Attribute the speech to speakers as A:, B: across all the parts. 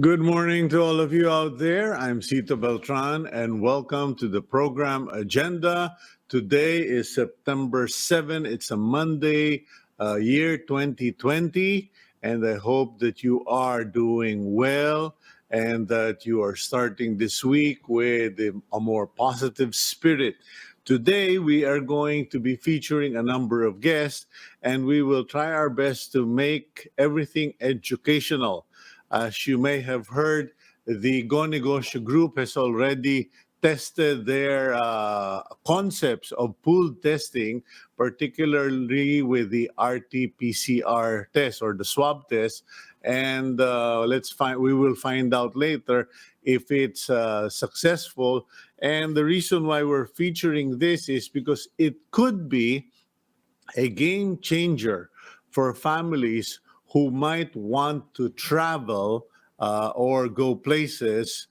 A: Good morning to all of you out there. I'm Cito Beltran, and welcome to the program agenda. Today is September 7. It's a Monday, year 2020, and I hope that you are doing well and that you are starting this week with a more positive spirit. Today, we are going to be featuring a number of guests, and we will try our best to make everything educational. As you may have heard, the Go Negosyo Group has already tested their concepts of pooled testing, particularly with the RT-PCR test or the swab test. And we will find out later if it's successful. And the reason why we're featuring this is because it could be a game changer for families who might want to travel or go places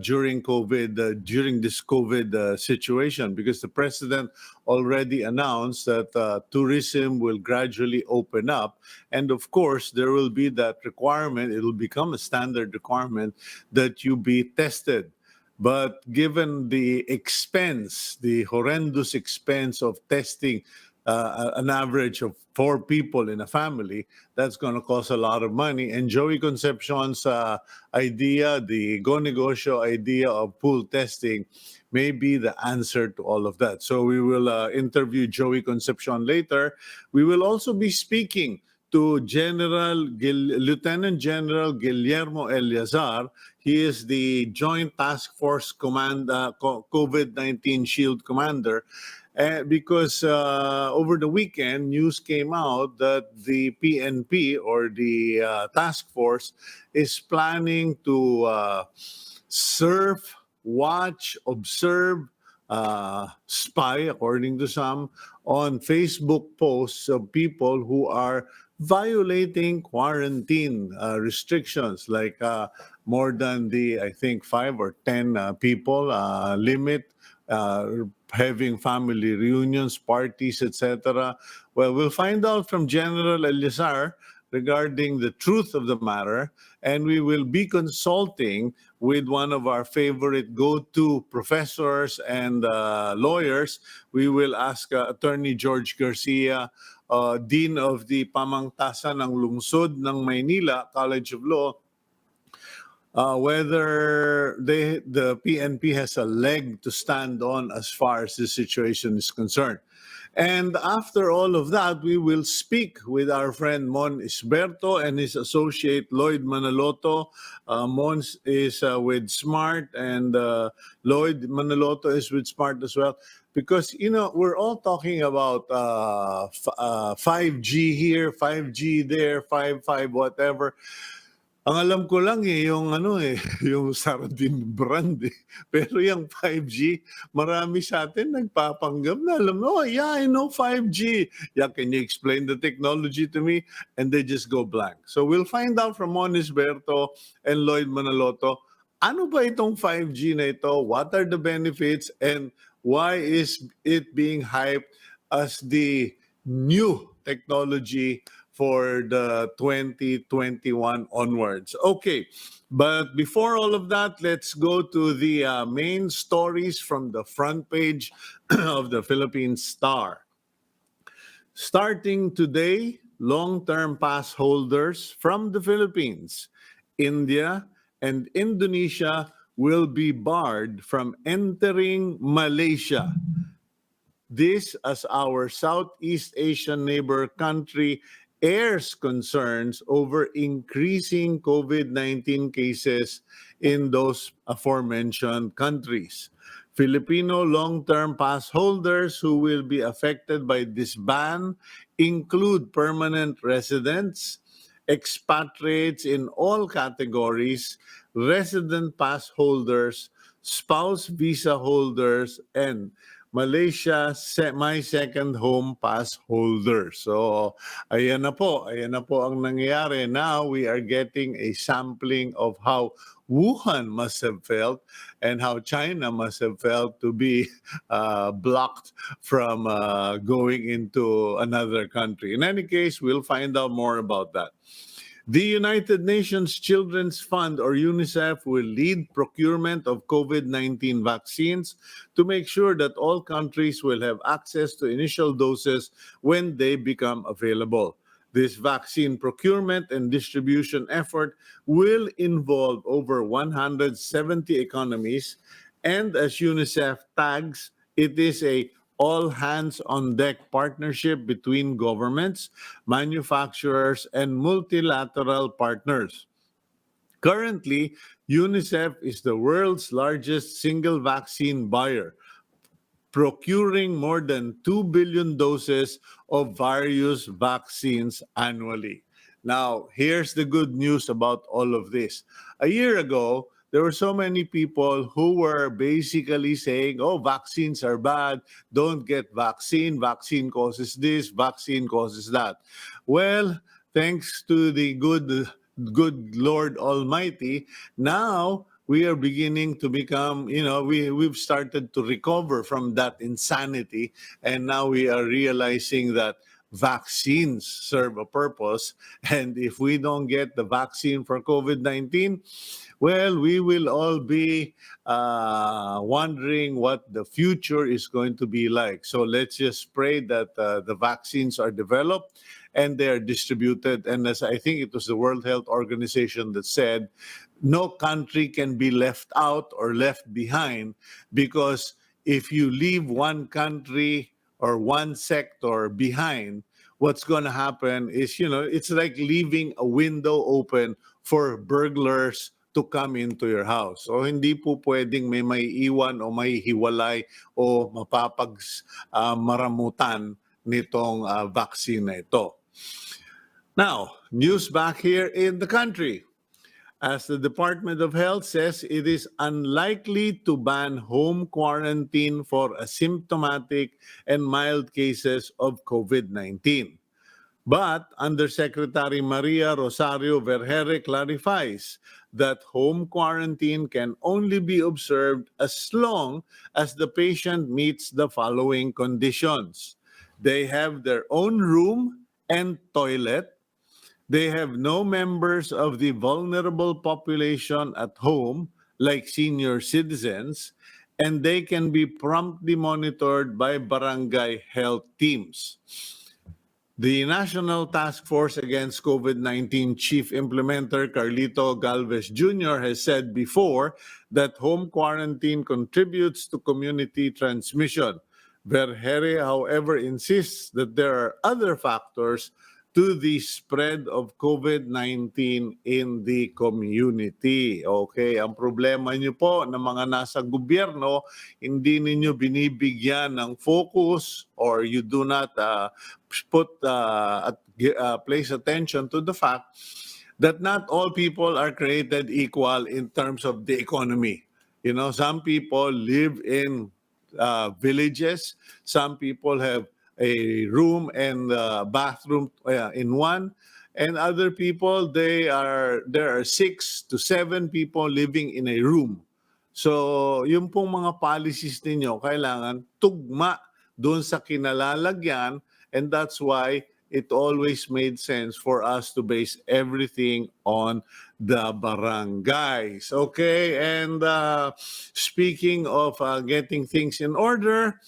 A: during this COVID situation, because the president already announced that tourism will gradually open up, and of course there will be that requirement. It will become a standard requirement that you be tested. But given the expense, the horrendous expense of testing an average of 4 people in a family, that's going to cost a lot of money. And Joey Concepcion's idea, the Go Negosyo idea of pool testing, may be the answer to all of that. So we will interview Joey Concepcion later. We will also be speaking to Lieutenant General Guillermo Eleazar. He is the Joint Task Force COVID-19 Shield Commander. Because over the weekend, news came out that the PNP, or the task force, is planning to surf, watch, observe, spy, according to some, on Facebook posts of people who are violating quarantine restrictions, like more than the, I think, 5 or 10 people limit, having family reunions, parties, etc. Well, we'll find out from General Eleazar regarding the truth of the matter, and we will be consulting with one of our favorite go-to professors and lawyers. We will ask Attorney George Garcia, Dean of the Pamangtasan ng Lungsod ng Maynila College of Law, whether the PNP has a leg to stand on as far as this situation is concerned. And after all of that, we will speak with our friend Mon Isberto and his associate Lloyd Manaloto. Mon is with Smart, and Lloyd Manaloto is with Smart as well. Because, we're all talking about 5G here, 5G there, 5 whatever. Ang alam ko lang yung yung Sardine brand eh. Pero yung 5G, marami sa atin nagpapanggap na alam mo, yeah, I know 5G. Yeah, can you explain the technology to me? And they just go blank. So we'll find out from Mon Isberto and Lloyd Manaloto, ano ba itong 5G na ito? What are the benefits? And why is it being hyped as the new technology for the 2021 onwards? Okay, but before all of that, let's go to the main stories from the front page of the Philippine Star. Starting today, long-term pass holders from the Philippines, India, and Indonesia will be barred from entering Malaysia. This as our Southeast Asian neighbor country airs concerns over increasing COVID-19 cases in those aforementioned countries. Filipino long-term pass holders who will be affected by this ban include permanent residents expatriates in all categories, resident pass holders, spouse visa holders, and Malaysia My Second Home Pass holders. So, ayan na po ang nangyayari. Now, we are getting a sampling of how Wuhan must have felt and how China must have felt to be blocked from going into another country. In any case, we'll find out more about that. The United Nations Children's Fund, or UNICEF, will lead procurement of COVID-19 vaccines to make sure that all countries will have access to initial doses when they become available. This vaccine procurement and distribution effort will involve over 170 economies, and as UNICEF tags, it is a all-hands-on-deck partnership between governments, manufacturers, and multilateral partners. Currently, UNICEF is the world's largest single vaccine buyer, procuring more than 2 billion doses of various vaccines annually. Now, here's the good news about all of this. A year ago, there were so many people who were basically saying, oh, vaccines are bad, don't get vaccine causes this, vaccine causes that. Well, thanks to the good Lord Almighty, now we are beginning to become, we've started to recover from that insanity, and now we are realizing that vaccines serve a purpose, and if we don't get the vaccine for COVID-19, well, we will all be wondering what the future is going to be like. So let's just pray that the vaccines are developed and they are distributed. And as I think it was the World Health Organization that said, no country can be left out or left behind, because if you leave one country or one sector behind, what's going to happen is, it's like leaving a window open for burglars to come into your house. So hindi po pwedeng may maiiwan o may hiwalay o maramutan nitong vaccine na ito. Now, news back here in the country. As the Department of Health says, it is unlikely to ban home quarantine for asymptomatic and mild cases of COVID-19. But Undersecretary Maria Rosario Vergere clarifies that home quarantine can only be observed as long as the patient meets the following conditions. They have their own room and toilet. They have no members of the vulnerable population at home, like senior citizens, and they can be promptly monitored by barangay health teams. The National Task Force Against COVID-19 Chief Implementer Carlito Galvez Jr. has said before that home quarantine contributes to community transmission. Vergere, however, insists that there are other factors to the spread of COVID-19 in the community. Okay, ang problema niyo po ng mga nasa gobyerno, hindi ninyo binibigyan ng focus, or you do not place attention to the fact that not all people are created equal in terms of the economy. Some people live in villages, some people have a room and bathroom in one, and other people, there are 6 to 7 people living in a room. So yung pong mga policies ninyo kailangan tugma doon sa kinalalagyan, and that's why it always made sense for us to base everything on the barangays. Okay, and speaking of getting things in order,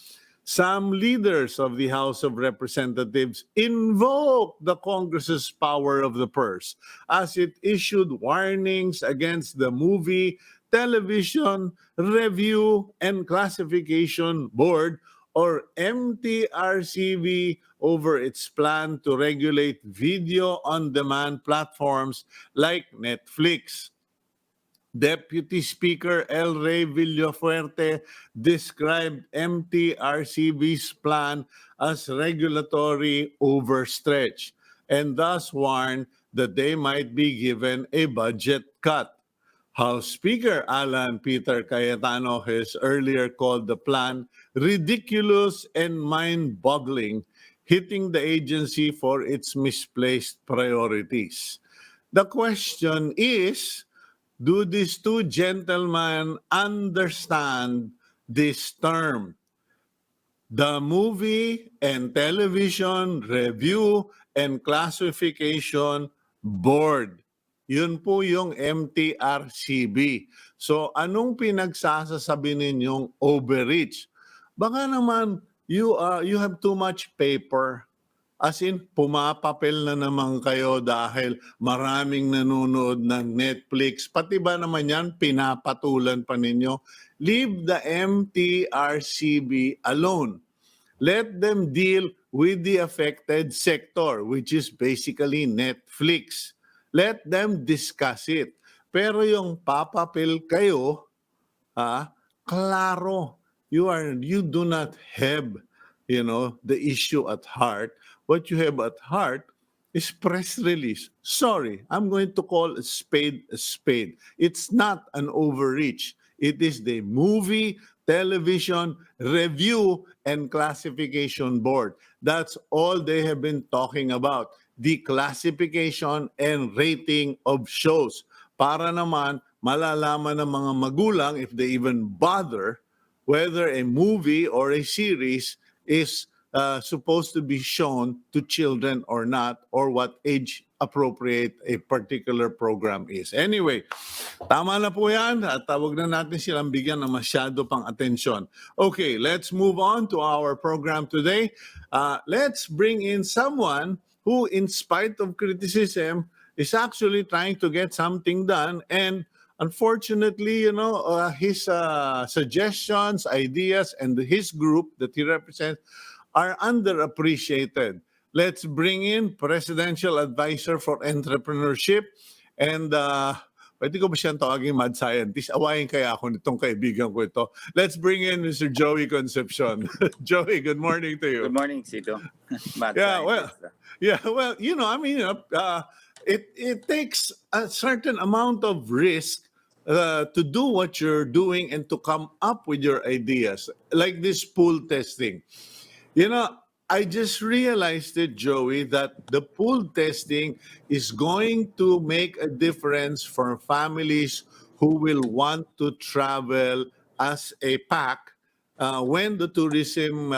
A: some leaders of the House of Representatives invoked the Congress's power of the purse as it issued warnings against the Movie, Television, Review, and Classification Board, or MTRCB, over its plan to regulate video-on-demand platforms like Netflix. Deputy Speaker El Rey Villafuerte described MTRCB's plan as regulatory overstretch, and thus warned that they might be given a budget cut. House Speaker Alan Peter Cayetano has earlier called the plan ridiculous and mind-boggling, hitting the agency for its misplaced priorities. The question is, do these two gentlemen understand this term? The Movie and Television Review and Classification Board. Yun po yung MTRCB. So anong pinagsasasabi ninyong overreach? Baka naman you have too much paper. As in, pumapapel na naman kayo dahil maraming nanonood ng Netflix. Pati ba naman yan, pinapatulan pa ninyo? Leave the MTRCB alone. Let them deal with the affected sector, which is basically Netflix. Let them discuss it. Pero yung papapil kayo, klaro, you do not have, the issue at heart. What you have at heart is press release. Sorry, I'm going to call a spade a spade. It's not an overreach. It is the Movie, Television Review and Classification Board. That's all they have been talking about. The classification and rating of shows. Para naman malalaman ng mga magulang, if they even bother, whether a movie or a series is supposed to be shown to children or not, or what age appropriate a particular program is. Anyway, tama na po yan at wag na natin silang bigyan ng masyado pang atensyon. Okay, let's move on to our program today. Let's bring in someone who, in spite of criticism, is actually trying to get something done, and unfortunately, his suggestions, ideas, and his group that he represents are underappreciated. Let's bring in Presidential Advisor for Entrepreneurship and pwede ko ba siyang tawagin mad scientist? Awayin kaya ako nitong kaibigan ko ito. Let's bring in Mr. Joey Concepcion. Joey, good morning to you.
B: Good morning, Sito.
A: It takes a certain amount of risk to do what you're doing and to come up with your ideas, like this pool testing. I just realized it, Joey, that the pool testing is going to make a difference for families who will want to travel as a pack when the tourism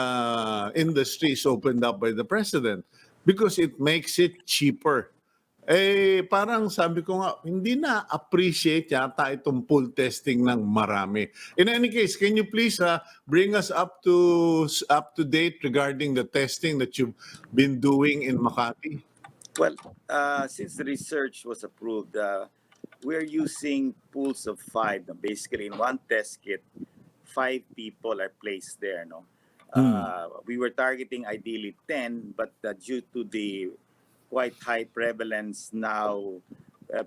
A: industry is opened up by the president, because it makes it cheaper. Parang sabi ko nga, hindi na appreciate yata itong pool testing ng marami. In any case, can you please bring us up to date regarding the testing that you've been doing in Makati?
B: Well, since the research was approved, we're using pools of 5. Basically, in one test kit, 5 people are placed there. We were targeting ideally 10, but due to the quite high prevalence now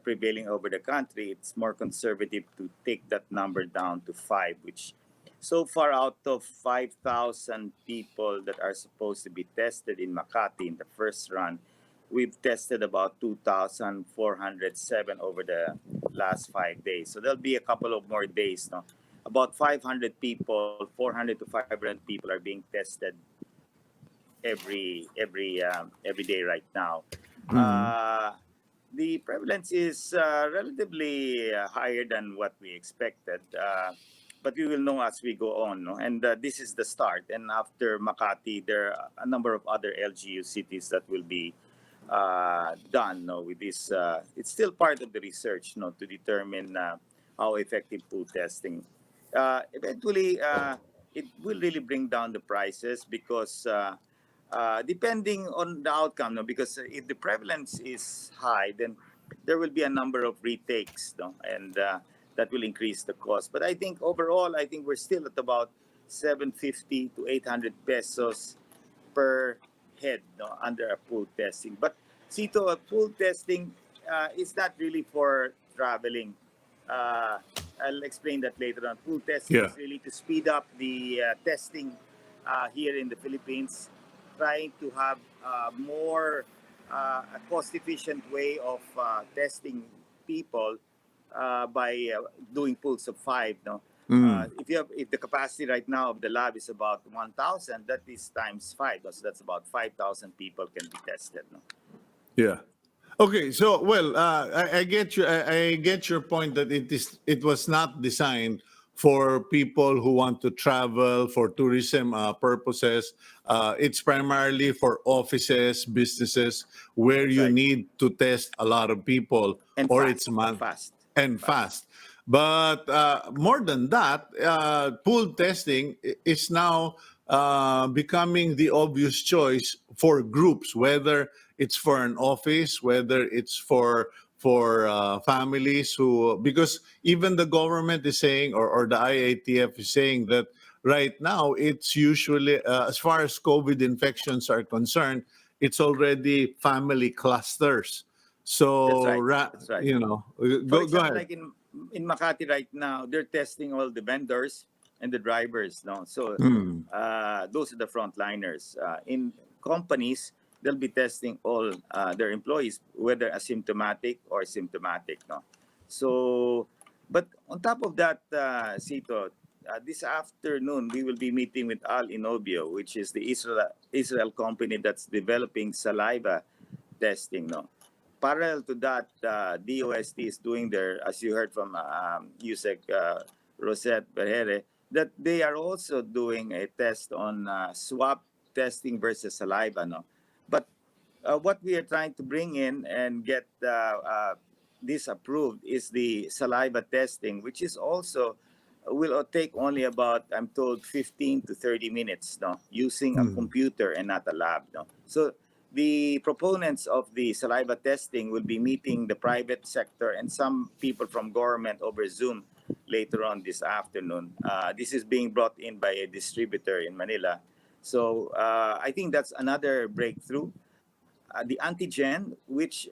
B: prevailing over the country, it's more conservative to take that number down to 5, which so far out of 5,000 people that are supposed to be tested in Makati in the first run, we've tested about 2,407 over the last 5 days. So there'll be a couple of more days. About 500 people, 400 to 500 people are being tested every day right now. The prevalence is relatively higher than what we expected, but we will know as we go on. And this is the start. And after Makati, there are a number of other LGU cities that will be done with this. It's still part of the research to determine how effective pool testing. Eventually, it will really bring down the prices because depending on the outcome, because if the prevalence is high, then there will be a number of retakes, and that will increase the cost. But I think overall, we're still at about 750 to 800 pesos per head under a pool testing. But Sito, a pool testing is not really for traveling. I'll explain that later on. Pool testing is really to speed up the testing here in the Philippines, trying to have more a cost-efficient way of testing people by doing pools of five. No,
A: Mm.
B: if the capacity right now of the lab is about 1,000, that is times five. So that's about 5,000 people can be tested. No?
A: Yeah. Okay. So, well, I get you. I get your point that it was not designed for people who want to travel for tourism purposes. It's primarily for offices, businesses where
B: That's
A: you
B: right.
A: need to test a lot of people,
B: And
A: or
B: fast,
A: it's man
B: fast,
A: and
B: fast.
A: fast. But more than that, pool testing is now becoming the obvious choice for groups, whether it's for an office, whether it's for families who, because even the government is saying, or the IATF is saying that right now it's usually, as far as COVID infections are concerned, it's already family clusters.
B: That's
A: So,
B: right. That's right. For
A: go
B: example,
A: ahead.
B: like in Makati right now, they're testing all the vendors and the drivers. No, so
A: Mm,
B: those are the frontliners. In companies, they'll be testing all their employees, whether asymptomatic or symptomatic. No, so but on top of that, Sito, this afternoon we will be meeting with Al Inobio, which is the Israel company that's developing saliva testing. No, parallel to that, DOST is doing their, as you heard from USEC Rosette Berhere, that they are also doing a test on swab testing versus saliva. No? But what we are trying to bring in and get this approved is the saliva testing, which is also will take only about, I'm told, 15 to 30 minutes, no, using a
A: mm,
B: computer and not a lab. No? So the proponents of the saliva testing will be meeting the private sector and some people from government over Zoom later on this afternoon. This is being brought in by a distributor in Manila. So I think that's another breakthrough. The antigen, which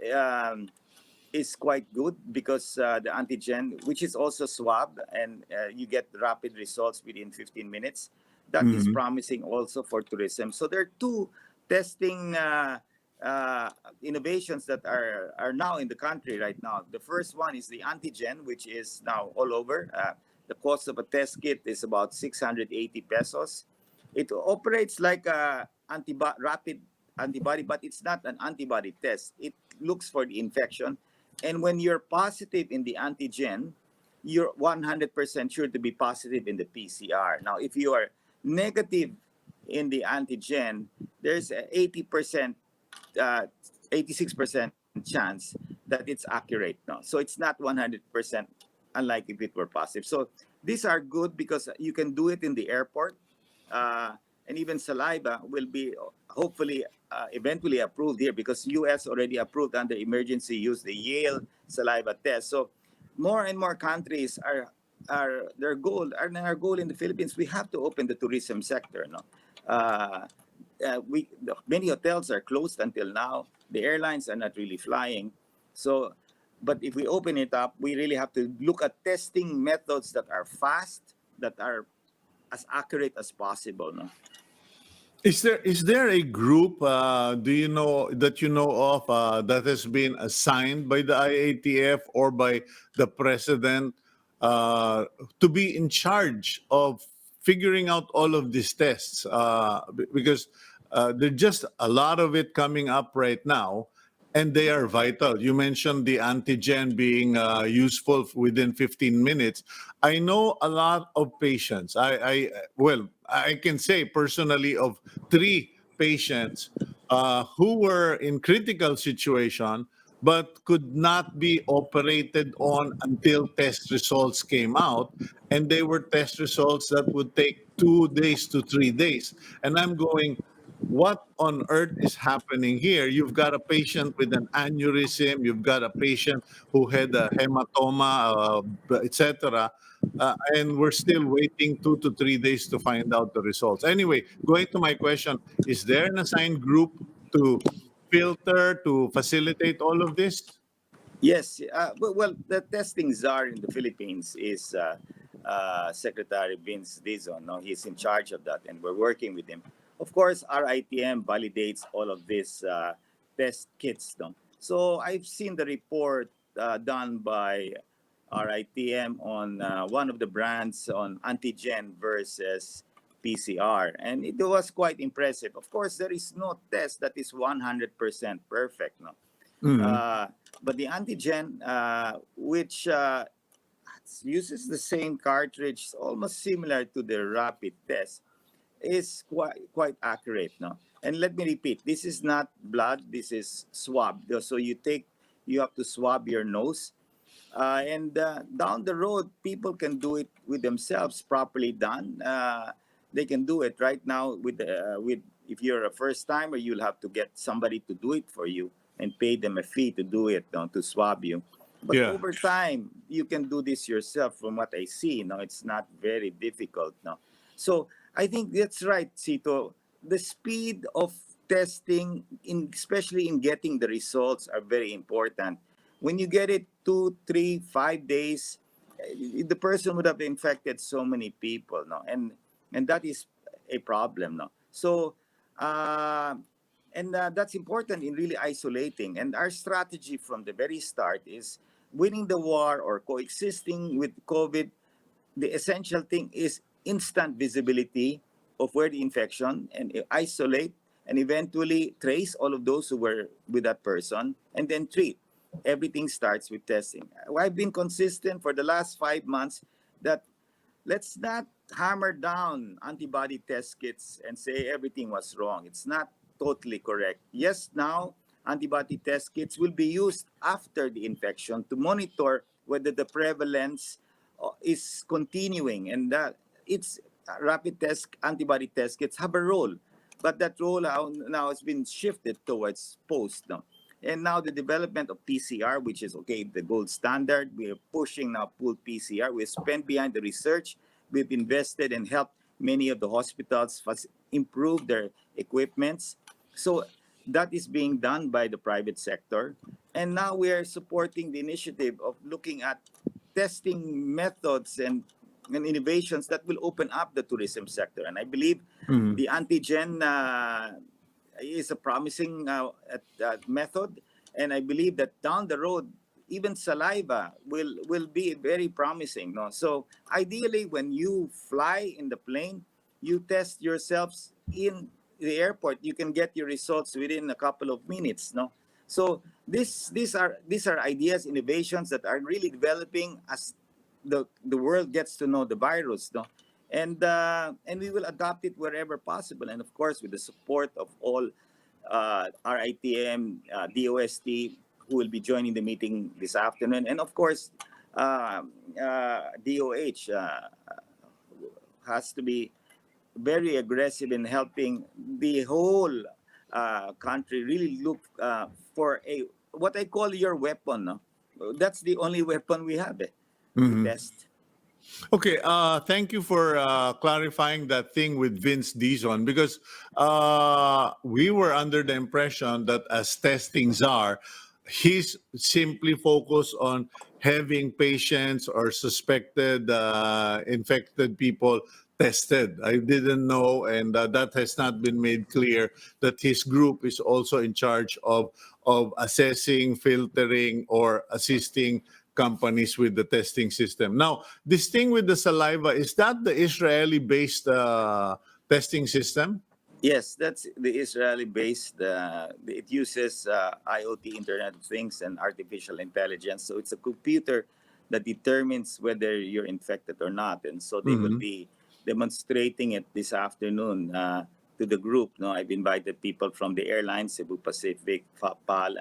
B: is quite good because the antigen, which is also swab, and you get rapid results within 15 minutes. That is
A: mm,
B: promising also for tourism. So there are two testing uh, innovations that are now in the country right now. The first one is the antigen, which is now all over. The cost of a test kit is about 680 pesos. It operates like a rapid antibody, but it's not an antibody test. It looks for the infection, and when you're positive in the antigen, you're 100% sure to be positive in the PCR. Now, if you are negative in the antigen, there's a 80%, uh, 86% chance that it's accurate. No? So it's not 100% unlike if it were positive. So these are good because you can do it in the airport. Uh, and even saliva will be hopefully eventually approved here because US already approved under emergency use the Yale saliva test. So more and more countries are their goal, our goal in the Philippines, we have to open the tourism sector. No, uh, many hotels are closed until now. The airlines are not really flying. So, but if we open it up, we really have to look at testing methods that are fast, that are as accurate as possible. No?
A: is there a group, do you know, that you know of, that has been assigned by the IATF or by the president, uh, to be in charge of figuring out all of these tests? Because there's just a lot of it coming up right now, and they are vital. You mentioned the antigen being useful within 15 minutes. I know a lot of patients. Well, I can say personally of three patients who were in critical situation but could not be operated on until test results came out, and they were test results that would take 2 days to 3 days. And I'm going, what on earth is happening here? You've got a patient with an aneurysm, you've got a patient who had a hematoma, etc. And we're still waiting 2 to 3 days to find out the results. Anyway, going to my question, is there an assigned group to filter, to facilitate all of this?
B: Yes. Well, the testing czar in the Philippines is Secretary Vince Dizon. No, he's in charge of that, and we're working with him. Of course, our ITM validates all of this test kits. No? So I've seen the report done by RITM on one of the brands on antigen versus PCR, and it was quite impressive. Of course, there is no test that is 100% perfect, no.
A: Mhm.
B: Uh, but the antigen, which uses the same cartridge, almost similar to the rapid test, is quite accurate, no. And let me repeat, this is not blood, this is swab. So you have to swab your nose, and down the road, people can do it with themselves, properly done. They can do it right now with. If you're a first timer, you'll have to get somebody to do it for you and pay them a fee to do it, no, to swab you. But
A: Yeah.
B: over time, you can do this yourself. From what I see, no, it's not very difficult, no. So I think that's right, Sito. The speed of testing, especially in getting the results, are very important. When you get it 2, 3, 5 days, the person would have infected so many people, no, and that is a problem, no. So, uh, and that's important in really isolating. And our strategy from the very start is winning the war or coexisting with COVID. The essential thing is instant visibility of where the infection, and isolate and eventually trace all of those who were with that person and then treat. Everything starts with testing. I've been consistent for the last 5 months that let's not hammer down antibody test kits and say everything was wrong. It's not totally correct. Yes, now antibody test kits will be used after the infection to monitor whether the prevalence is continuing, and that it's rapid test antibody test kits have a role, but that role now has been shifted towards post now. And now the development of PCR, which is okay, the gold standard, we are pushing now pooled PCR. We spent behind the research. We've invested and helped many of the hospitals improve their equipments. So that is being done by the private sector. And now we are supporting the initiative of looking at testing methods and innovations that will open up the tourism sector. And I believe
A: Mhm.
B: the antigen is a promising method, and I believe that down the road, even saliva will be very promising. No, so ideally, when you fly in the plane, you test yourselves in the airport. You can get your results within a couple of minutes. No, so these are ideas, innovations that are really developing as the world gets to know the virus. No, and we will adopt it wherever possible, and of course with the support of all RITM, DOST, who will be joining the meeting this afternoon, and of course DOH has to be very aggressive in helping the whole country really look for a what I call your weapon. No? That's the only weapon we have, to
A: Mhm.
B: test.
A: Okay, thank you for clarifying that thing with Vince Dizon, because we were under the impression that as testings are, he's simply focused on having patients or suspected infected people tested. I didn't know, and that has not been made clear that his group is also in charge of assessing, filtering, or assisting companies with the testing system. Now, this thing with the saliva, is that the Israeli-based testing system?
B: Yes, that's the Israeli-based. It uses IoT, Internet of Things, and artificial intelligence. So it's a computer that determines whether you're infected or not. And so they will
A: Mhm.
B: be demonstrating it this afternoon to the group. No, I've invited people from the airlines, Cebu Pacific, PAL,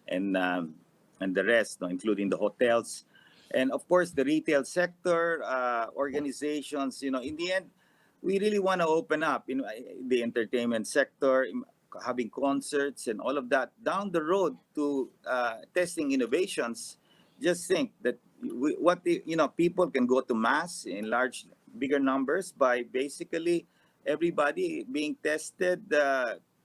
B: and um, and the rest, no, including the hotels, and of course the retail sector, organizations. In the end we really want to open up, the entertainment sector, having concerts and all of that down the road to testing innovations. Just think that people can go to mass in large, bigger numbers by basically everybody being tested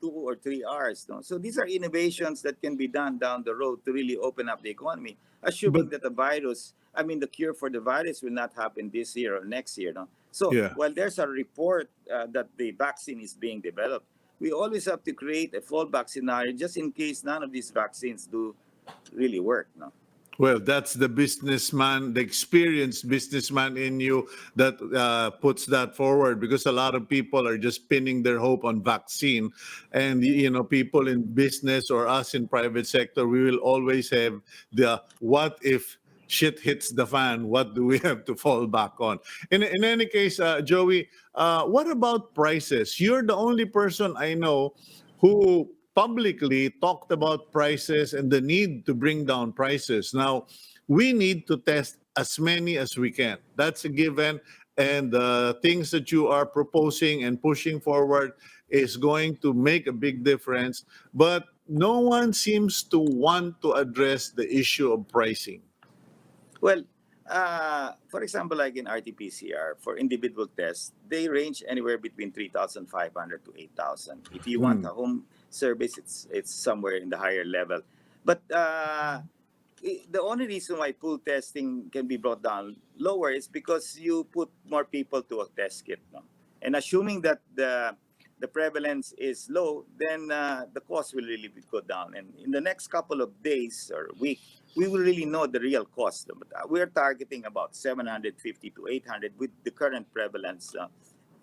B: 2 or 3 hours. No? So these are innovations that can be done down the road to really open up the economy,
A: But
B: assuming that the cure for the virus will not happen this year or next year. No? So
A: yeah.
B: while there's a report that the vaccine is being developed, we always have to create a fallback scenario just in case none of these vaccines do really work. No.
A: Well, that's the businessman, the experienced businessman in you that puts that forward, because a lot of people are just pinning their hope on vaccine. And, people in business or us in private sector, we will always have the what if shit hits the fan, what do we have to fall back on? In any case, Joey, what about prices? You're the only person I know who publicly talked about prices and the need to bring down prices. Now, we need to test as many as we can. That's a given. And the things that you are proposing and pushing forward is going to make a big difference. But no one seems to want to address the issue of pricing.
B: Well, for example, like in RT-PCR, for individual tests, they range anywhere between 3,500 to 8,000. If you want a home service, it's somewhere in the higher level. But the only reason why pool testing can be brought down lower is because you put more people to a test kit. No? And assuming that the prevalence is low, then the cost will really go down. And in the next couple of days or week, we will really know the real cost. But we're targeting about 750 to 800 with the current prevalence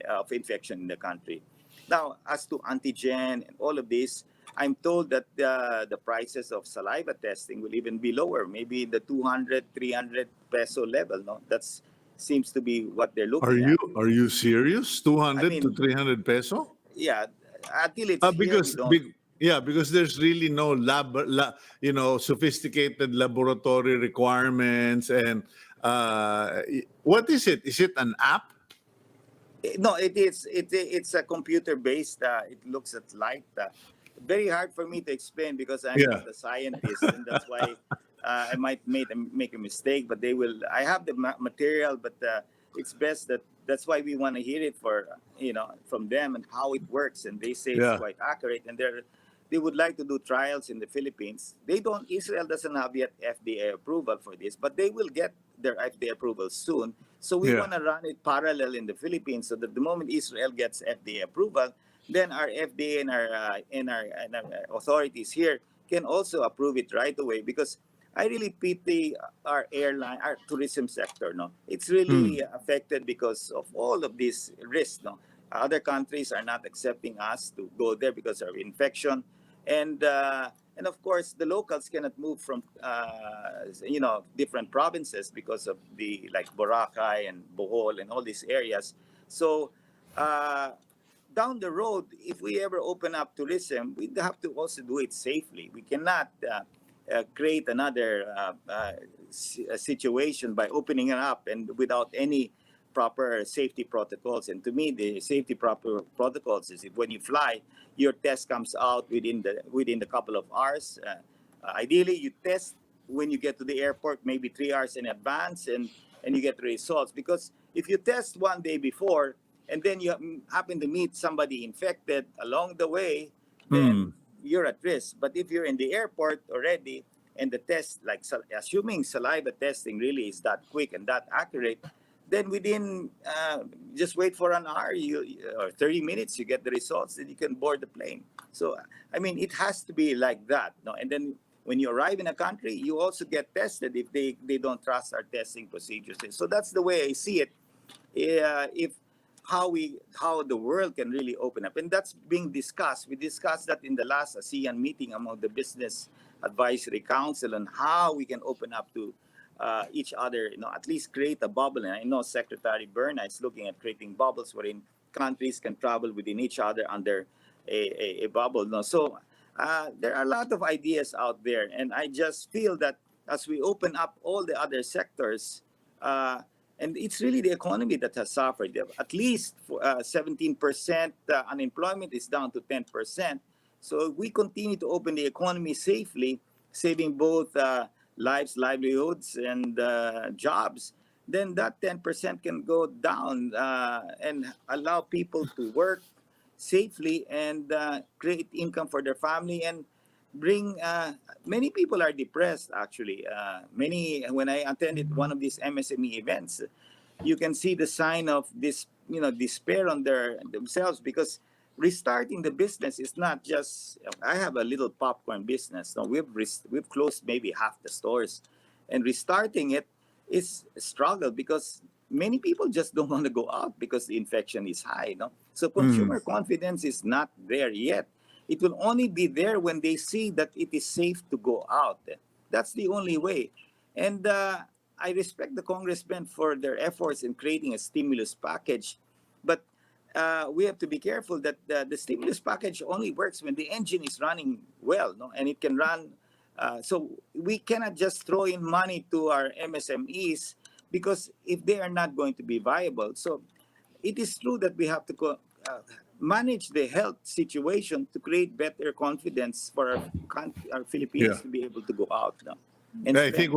B: of infection in the country. Now, as to antigen and all of this, I'm told that the prices of saliva testing will even be lower, maybe the 200, 300 peso level. No, that's seems to be what they're looking at.
A: Are you serious?
B: I
A: 200 to
B: mean,
A: 300 peso?
B: yeah, until it's here, we
A: Because
B: don't.
A: yeah, because there's really no sophisticated laboratory requirements. And what is it? Is it an app?
B: No, it is. It's a computer based. It looks at light. Very hard for me to explain because I'm
A: Yeah.
B: not a scientist, and that's why I might make a mistake. But they will. I have the material, but it's best that that's why we want to hear it from them and how it works. And they say it's
A: Yeah.
B: quite accurate, and they would like to do trials in the Philippines. They don't. Israel doesn't have yet FDA approval for this, but they will get their FDA approval soon. So we
A: Yeah.
B: want to run it parallel in the Philippines, so that the moment Israel gets FDA approval, then our FDA and our authorities here can also approve it right away. Because I really pity our airline, our tourism sector. No, it's really affected because of all of these risks. No, other countries are not accepting us to go there because of infection, and of course the locals cannot move from different provinces because of the like Boracay and Bohol and all these areas. So. Down the road, if we ever open up tourism, we have to also do it safely. We cannot create another situation by opening it up and without any proper safety protocols. And to me, the safety proper protocols is if when you fly, your test comes out within the couple of hours. Ideally, you test when you get to the airport, maybe 3 hours in advance, and you get the results. Because if you test one day before, and then you happen to meet somebody infected along the way, then you're at risk. But if you're in the airport already and the test, like assuming saliva testing really is that quick and that accurate, then within just wait for an hour or 30 minutes, you get the results and you can board the plane. So, I mean, it has to be like that. No? And then when you arrive in a country, you also get tested if they don't trust our testing procedures. So that's the way I see it. If how the world can really open up, and that's being discussed. We discussed that in the last ASEAN meeting among the Business Advisory Council on how we can open up to each other, at least create a bubble. And I know Secretary Berna is looking at creating bubbles wherein countries can travel within each other under a bubble. No? So there are a lot of ideas out there, and I just feel that as we open up all the other sectors, and it's really the economy that has suffered. At least 17% unemployment is down to 10%. So if we continue to open the economy safely, saving both lives, livelihoods, and jobs, then that 10% can go down and allow people to work safely and create income for their family and bring many people are depressed actually. When I attended one of these MSME events, you can see the sign of this despair on themselves because restarting the business is not just, I have a little popcorn business. No, we've closed maybe half the stores, and restarting it is a struggle because many people just don't want to go out because the infection is high. No, so
A: Mm.
B: consumer confidence is not there yet. It will only be there when they see that it is safe to go out. That's the only way. And I respect the congressmen for their efforts in creating a stimulus package, but we have to be careful that the stimulus package only works when the engine is running well, no, and it can run. So we cannot just throw in money to our MSMEs because if they are not going to be viable, so it is true that we have to manage the health situation to create better confidence for our
A: Yeah.
B: Filipinos to be able to go out now and
A: I
B: spend.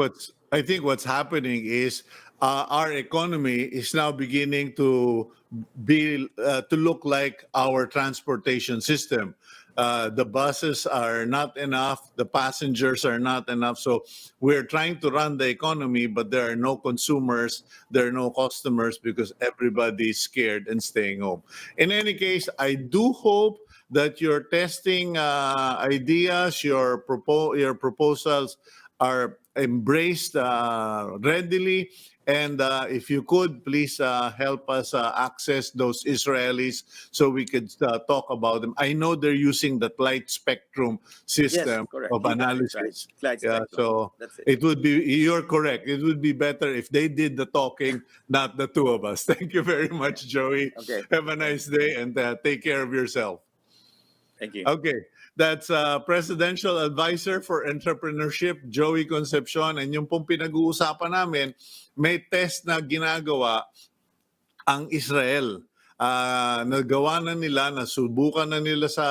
A: think what's happening is our economy is now beginning to look like our transportation system. The buses are not enough. The passengers are not enough. So we're trying to run the economy, but there are no consumers, there are no customers because everybody's scared and staying home. In any case, I do hope that your testing ideas, your proposals are embraced readily. And if you could, please help us access those Israelis so we could talk about them. I know they're using that light spectrum
B: Yes,
A: system
B: correct.
A: of
B: You got it right.
A: analysis.
B: Clyde
A: Yeah,
B: spectrum.
A: so
B: That's it.
A: it would be, you're correct. It would be better if they did the talking, not the two of us. Thank you very much, Joey.
B: Okay.
A: Have a nice day and take care of yourself.
B: Thank you.
A: Okay, that's Presidential Advisor for Entrepreneurship, Joey Concepcion. And yung pong pinag-uusapan namin, may test na ginagawa ang Israel. Nagawa na nila, nasubukan na nila sa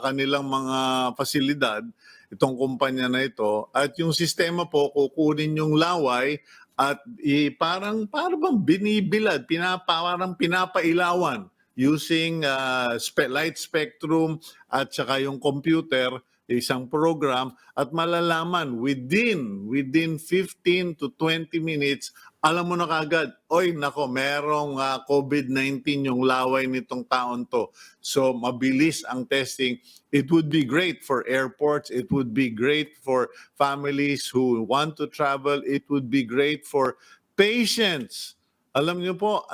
A: kanilang mga pasilidad, itong kumpanya na ito. At yung sistema po, kukunin yung laway at parang bang binibilad, parang pinapailawan using light spectrum at saka yung computer, isang program, at malalaman within 15 to 20 minutes, alam mo na kagad, oy nako, merong COVID-19 yung laway nitong taon to. So mabilis ang testing. It would be great for airports. It would be great for families who want to travel. It would be great for patients. Alam niyo po,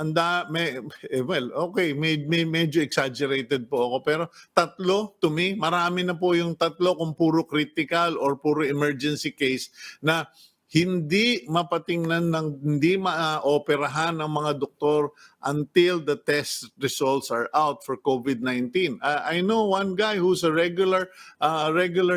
A: well, okay, medyo exaggerated po ako, pero tatlo, to me, marami na po yung tatlo kung puro critical or puro emergency case na hindi mapatingnan hindi maoperahan ng mga doktor until the test results are out for COVID-19. I know one guy who's a regular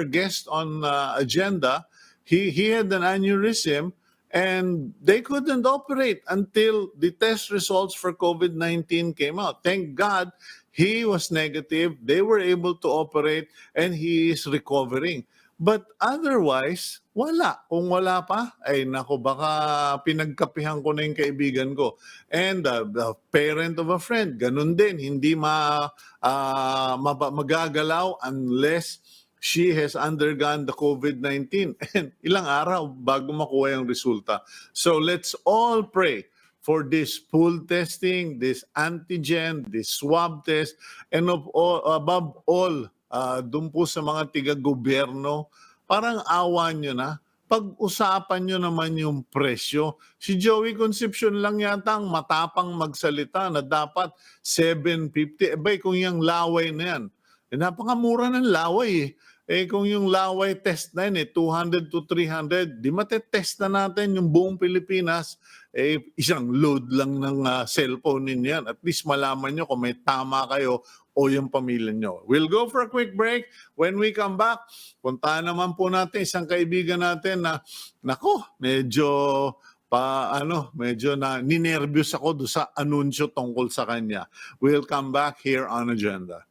A: guest on agenda. He had an aneurysm and they couldn't operate until the test results for COVID-19 came out. Thank God he was negative. They were able to operate and he is recovering. But otherwise, wala. Kung wala pa, ay nako, baka pinagkapihan ko na yung kaibigan ko. And the parent of a friend, ganun din. Hindi magagalaw unless she has undergone the COVID-19 and ilang araw bago makuha yung resulta. So let's all pray for this pool testing, this antigen, this swab test, and above all, doon po sa mga tiga-gobyerno, parang awa nyo na, pag-usapan nyo naman yung presyo. Si Joey Concepcion lang yata ang matapang magsalita na dapat 750. Bay, kung yung laway na yan, napakamura ng laway eh. Kung yung laway test na yun 200 to 300, di matetest na natin yung buong Pilipinas. Isang load lang ng cellphone ninyo yan. At least malaman nyo kung may tama kayo o yung pamilya nyo. We'll go for a quick break. When we come back, puntahan naman po natin isang kaibigan natin na, nako, medyo na ninervyos ako do sa anunsyo tungkol sa kanya. We'll come back here on Agenda.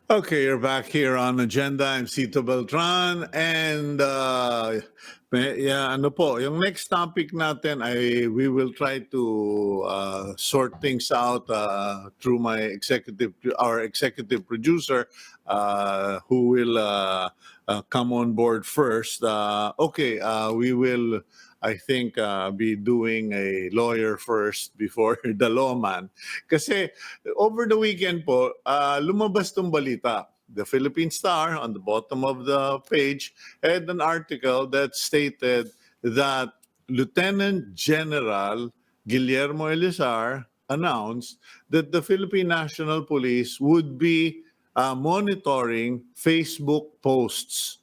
A: Okay, you're back here on Agenda. I'm Cito Beltran. And yeah, ano po, yung next topic natin ay we will try to sort things out through our executive producer who will come on board first. We will, I think, be doing a lawyer first before the lawman. Kasi over the weekend po, lumabas tong balita. The Philippine Star, on the bottom of the page, had an article that stated that Lieutenant General Guillermo Elizar announced that the Philippine National Police would be monitoring Facebook posts,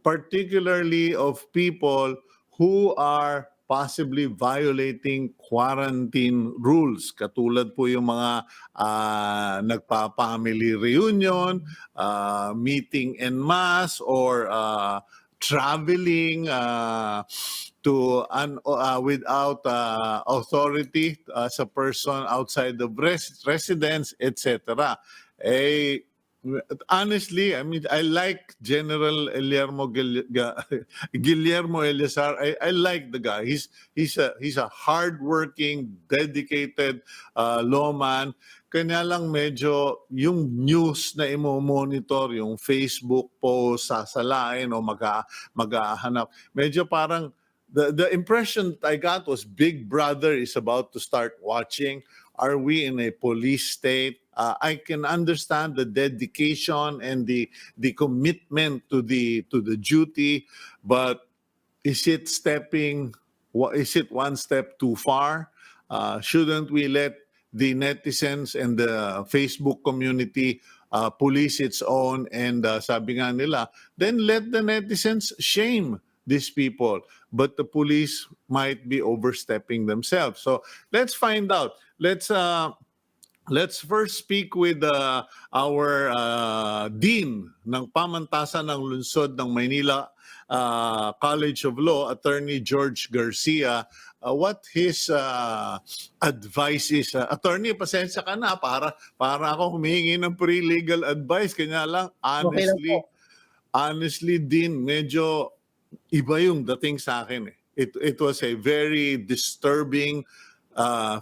A: particularly of people who are possibly violating quarantine rules. Katulad po yung mga nagpa-family reunion, meeting en masse, or traveling without authority as a person outside the residence, etc. Honestly, I mean, I like General Guillermo Elizar. I like the guy. He's a hardworking, dedicated lawman. Kanya lang medyo yung news na imo-monitor, yung Facebook post, sasalain o maghahanap. Medyo parang the impression I got was Big Brother is about to start watching. Are we in a police state? I can understand the dedication and the commitment to the duty, but is it one step too far? Shouldn't we let the netizens and the Facebook community police its own? And sabi nga nila, then let the netizens shame these people, but the police might be overstepping themselves. So let's find out. Let's first speak with our Dean ng Pamantasan ng Lungsod ng Maynila College of Law, Attorney George Garcia, what his advice is. Attorney, pasensya ka na para ako humihingi ng pre-legal advice. Kanya lang, honestly, Dean, medyo iba yung dating sa akin. It was a very disturbing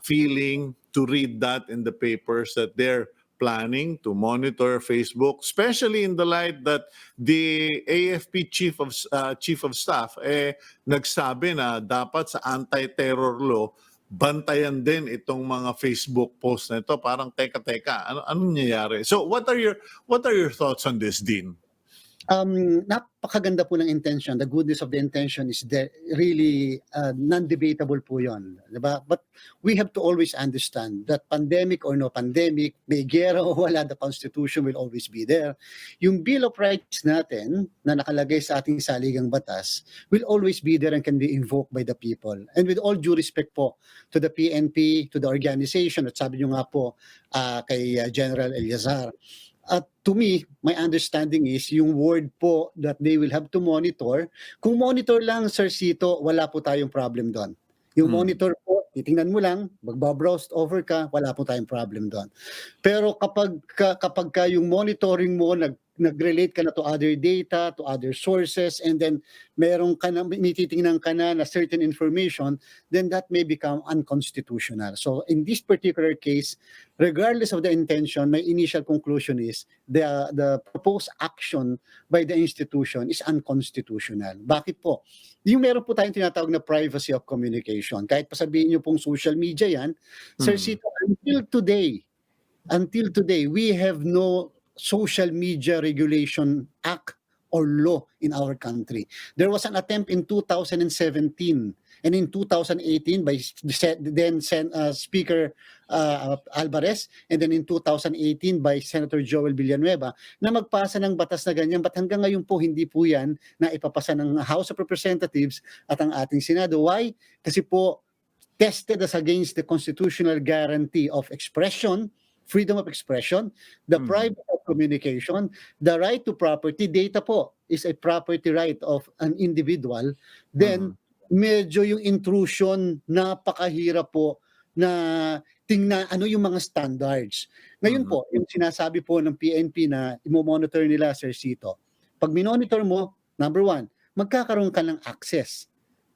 A: feeling to read that in the papers that they're planning to monitor Facebook, especially in the light that the AFP chief of staff nagsabi na dapat sa anti-terror law bantayan din itong mga Facebook posts na ito. Parang teka, anong nangyayari? So what are your thoughts on this, Dean?
C: Napakaganda po ng intention. The goodness of the intention is really non-debatable po yun. Diba? But we have to always understand that pandemic or no pandemic, may gera o wala, the Constitution will always be there. Yung Bill of Rights natin na nakalagay sa ating saligang batas will always be there and can be invoked by the people. And with all due respect po to the PNP, to the organization, at sabi nyo nga po kay General Elizar, to me, my understanding is yung word po that they will have to monitor. Kung monitor lang, Sir Cito, wala po tayong problem doon. Yung monitor po, titingnan mo lang, magbabrowse over ka, wala po tayong problem doon. Pero kapag yung monitoring mo, nag-relate ka na to other data, to other sources, and then may titingnan ka na certain information, then that may become unconstitutional. So in this particular case, regardless of the intention, my initial conclusion is the proposed action by the institution is unconstitutional. Bakit po? Yung meron po tayong tinatawag na privacy of communication. Kahit pa sabihin nyo pong social media yan, Sir Cito, until today, we have no Social Media Regulation Act or law in our country. There was an attempt in 2017 and in 2018 by then Speaker Alvarez, and then in 2018 by Senator Joel Villanueva na magpasa ng batas na ganyan. But hanggang ngayon po, hindi po yan na ipapasa ng House of Representatives at ang ating Senado. Why? Kasi po, tested as against the constitutional guarantee of expression, freedom of expression, the privacy of communication, the right to property. Data po is a property right of an individual. Then, medyo yung intrusion, napakahirap po na tingnan ano yung mga standards. Ngayon po, yung sinasabi po ng PNP na imo-monitor nila, Sir Sito, pag minonitor mo, number one, magkakaroon ka ng access.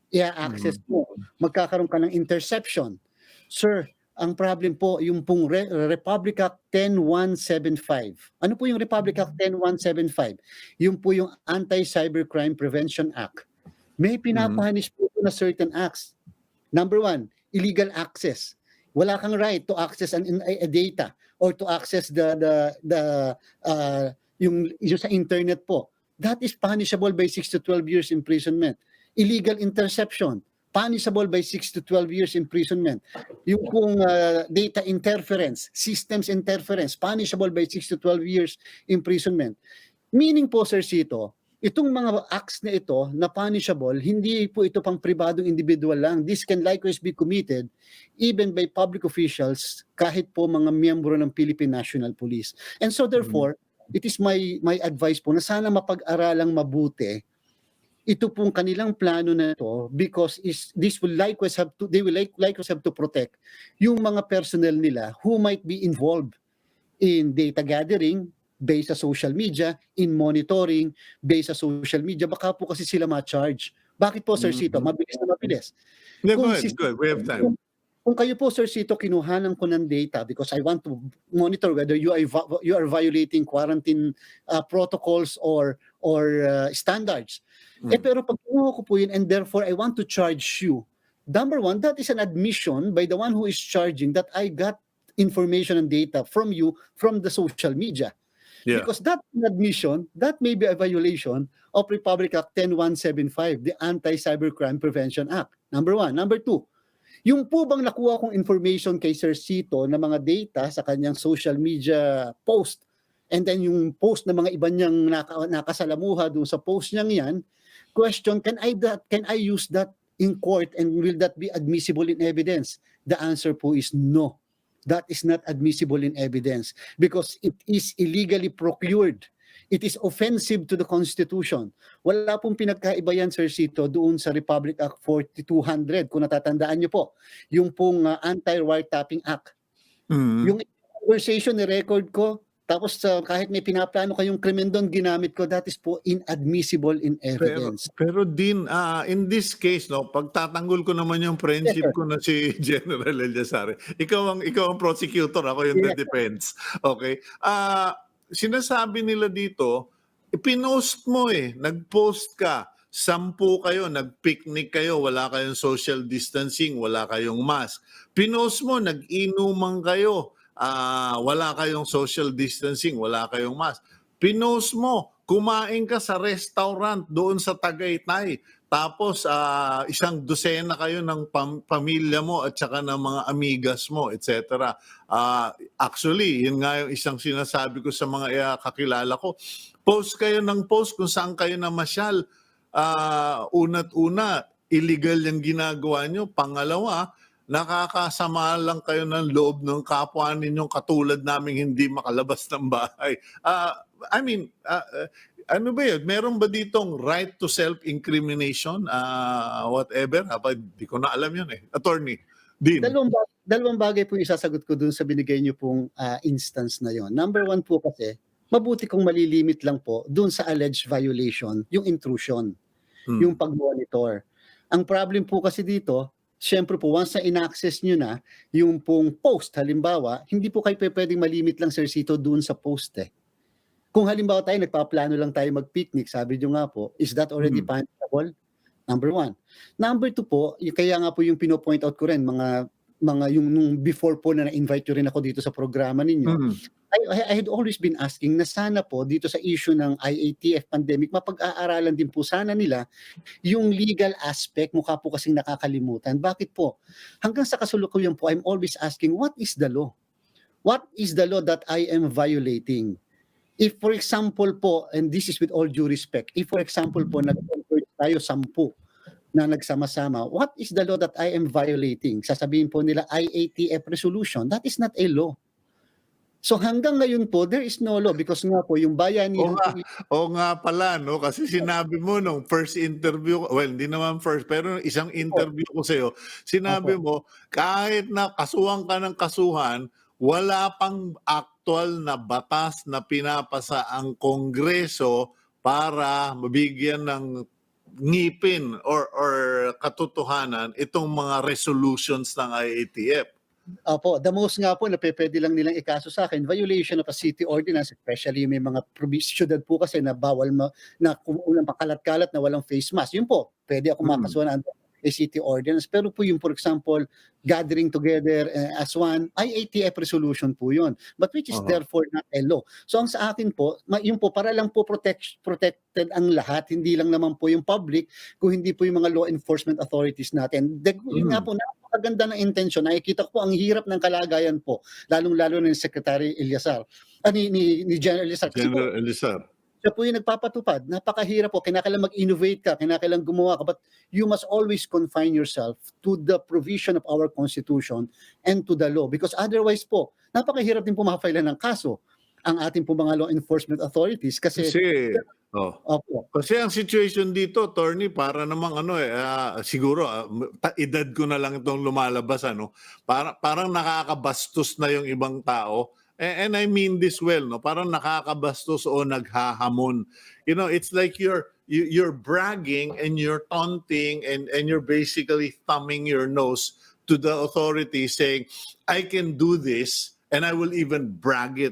C: I-access mo. Magkakaroon ka ng interception. Sir, ang problem po, yung pong Republic Act 10175. Ano po yung Republic Act 10175? Yung po yung Anti-Cybercrime Prevention Act. May pinapunish po na certain acts. Number one, illegal access. Wala kang right to access a data or to access yung sa internet po. That is punishable by 6 to 12 years imprisonment. Illegal interception, punishable by 6 to 12 years imprisonment. Yung kung data interference, systems interference, punishable by 6 to 12 years imprisonment. Meaning po, Sir Sito, itong mga acts na ito na punishable, hindi po ito pang pribadong individual lang. This can likewise be committed even by public officials, kahit po mga miyembro ng Philippine National Police. And so therefore, it is my advice po na sana mapag-aralang mabuti ito pong kanilang plano na ito, because they will likewise have to protect yung mga personnel nila who might be involved in data gathering based sa social media, in monitoring based sa social media. Baka po kasi sila ma-charge. Bakit po, Sir Sito? Mabilis na mabilis.
A: Yeah, go ahead. We have time.
C: Kung kayo po, Sir Sito, kinuhanan ko ng data because I want to monitor whether you are violating quarantine protocols or standards. Pero pag kinuha ko po yun and therefore I want to charge you, number one, that is an admission by the one who is charging that I got information and data from you from the social media. Yeah. Because that admission, that may be a violation of Republic Act 10175, the Anti-Cybercrime Prevention Act. Number one. Number two, yung po bang nakuha kong information kay Sir Sito na mga data sa kanyang social media post, and then yung post ng mga iba niyang nakasalamuha doon sa post niyang yan, question, can I use that in court and will that be admissible in evidence? The answer po is no. That is not admissible in evidence because it is illegally procured. It is offensive to the Constitution. Wala pong pinagkaiba yan, Sir Sito, doon sa Republic Act 4200, kung natatandaan niyo po, yung pong Anti-Wiretapping Act. Yung conversation ni record ko, tapos kahit may pinaplano kayong krimen doon, ginamit ko, that is po inadmissible in evidence.
A: Pero din, in this case, no, pagtatanggol ko naman yung friendship ko na si General Eliasare. Ikaw ang prosecutor, ako yung defense. Okay? Sinasabi nila dito, pinost mo nag-post ka, 10 kayo, nag-picnic kayo, wala kayong social distancing, wala kayong mask. Pinost mo, nag-inuman kayo, wala kayong social distancing, wala kayong mask. Pinost mo, kumain ka sa restaurant doon sa Tagaytay. Tapos 100 kayo ng pamilya mo at saka ng mga amigas mo, etc. Actually, yun nga yung isang sinasabi ko sa mga kakilala ko. Post kayo ng post kung saan kayo namasyal. Una't una, illegal yung ginagawa nyo. Pangalawa, nakakasama lang kayo ng loob ng kapwa ninyong katulad naming hindi makalabas ng bahay. Ano ba yun? Meron ba ditong right to self-incrimination? Whatever? Di ko na alam yun Attorney Dean.
C: Dalawang bagay po yung isasagot ko dun sa binigay niyo pong instance na yon. Number one po kasi, mabuti kong malilimit lang po dun sa alleged violation, yung intrusion, yung pag-monitor. Ang problem po kasi dito, siyempre po, once na in-access nyo na, yung pong post, halimbawa, hindi po kayo pwedeng malimit lang, Sir Sito, dun sa post Kung halimbawa tayo, nagpaplano lang tayo mag-picnic, sabi nyo nga po, is that already punishable? Number one. Number two po, kaya nga po yung pino-point out ko rin, mga yung nung before po na na-invite nyo rin ako dito sa programa ninyo, I had always been asking na sana po dito sa issue ng IATF pandemic, mapag-aaralan din po sana nila yung legal aspect, mukha po kasing nakakalimutan. Bakit po? Hanggang sa kasalukuyan po, I'm always asking, what is the law? What is the law that I am violating? If for example po, and this is with all due respect, if for example po, nag-convert tayo 10 na nagsama-sama, what is the law that I am violating? Sasabihin po nila IATF resolution. That is not a law. So hanggang ngayon po, there is no law because nga po yung bayanihan po
A: Oo nga pala, no? Kasi sinabi mo nung first interview, well, hindi naman first, pero isang interview ko sa'yo, sinabi
C: Opo.
A: mo, kahit na kasuhan ka ng kasuhan, wala pang actual na batas na pinapasa ang Kongreso para mabigyan ng ngipin or katotohanan itong mga resolutions ng IATF.
C: Opo, the most nga po na pupuwede lang nilang ikaso sa akin, violation of a city ordinance, especially may mga siyudad po kasi na bawal na kumuulan pakalat-kalat na walang face mask. Yun po, puwede ako makasuhan under a city ordinance. Pero po yung for example, gathering together as one, IATF resolution po yun. But which is therefore not a law. So ang sa akin po, yun po, para lang po protected ang lahat, hindi lang naman po yung public, kung hindi po yung mga law enforcement authorities natin. Yun nga po, napakaganda ng intensyon. Nakikita ko po ang hirap ng kalagayan po, lalong-lalo ni Secretary Eliazar, ni General Eliazar. Kasi po,
A: General Elisar.
C: siya po yung nagpapatupad. Napakahirap po. Kinakailangan mag-innovate ka, kinakailangan gumawa ka. But you must always confine yourself to the provision of our Constitution and to the law. Because otherwise po, napakahirap din po makafile ng kaso ang ating po mga law enforcement authorities. Kasi opo.
A: Kasi ang situation dito, attorney, para namang siguro edad ko na lang itong lumalabas, parang nakakabastos na yung ibang tao. And I mean this well, no? Parang nakakabastos o naghahamon. You know, it's like you're bragging and you're taunting and you're basically thumbing your nose to the authorities saying, I can do this and I will even brag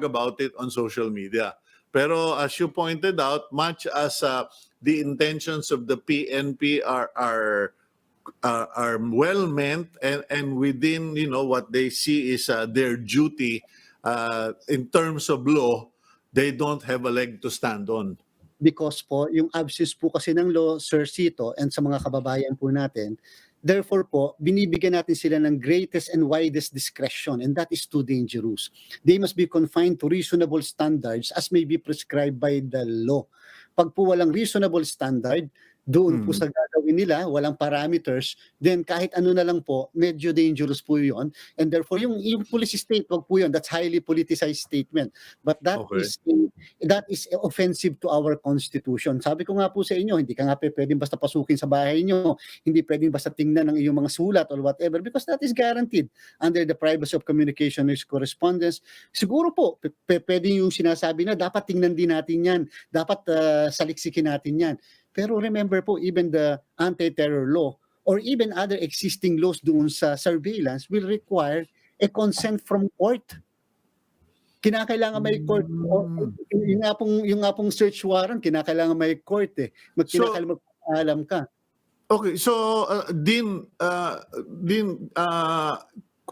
A: about it on social media. Pero as you pointed out, much as the intentions of the PNP are well meant and within what they see is their duty in terms of law, they don't have a leg to stand on.
C: Because po, yung absence po kasi ng law, Sir Cito, and sa mga kababayan po natin, therefore po, binibigyan natin sila ng greatest and widest discretion, and that is too dangerous. They must be confined to reasonable standards as may be prescribed by the law. Pag po walang reasonable standard, doon po sa gagawin nila, walang parameters, then kahit ano na lang po, medyo dangerous po yun. And therefore, yung policy state, wag po yun. That's highly politicized statement. But that is offensive to our Constitution. Sabi ko nga po sa inyo, hindi ka nga pwedeng basta pasukin sa bahay nyo, hindi pwedeng basta tingnan ng iyong mga sulat or whatever, because that is guaranteed under the privacy of communication and correspondence. Siguro po, pwede yung sinasabi na dapat tingnan din natin yan, dapat saliksikin natin yan. Pero remember po, even the anti-terror law or even other existing laws doon sa surveillance will require a consent from court. Kinakailangan may court. Yung nga pong search warrant, kinakailangan may court eh. Kinakailangan magpaalam ka.
A: Okay, so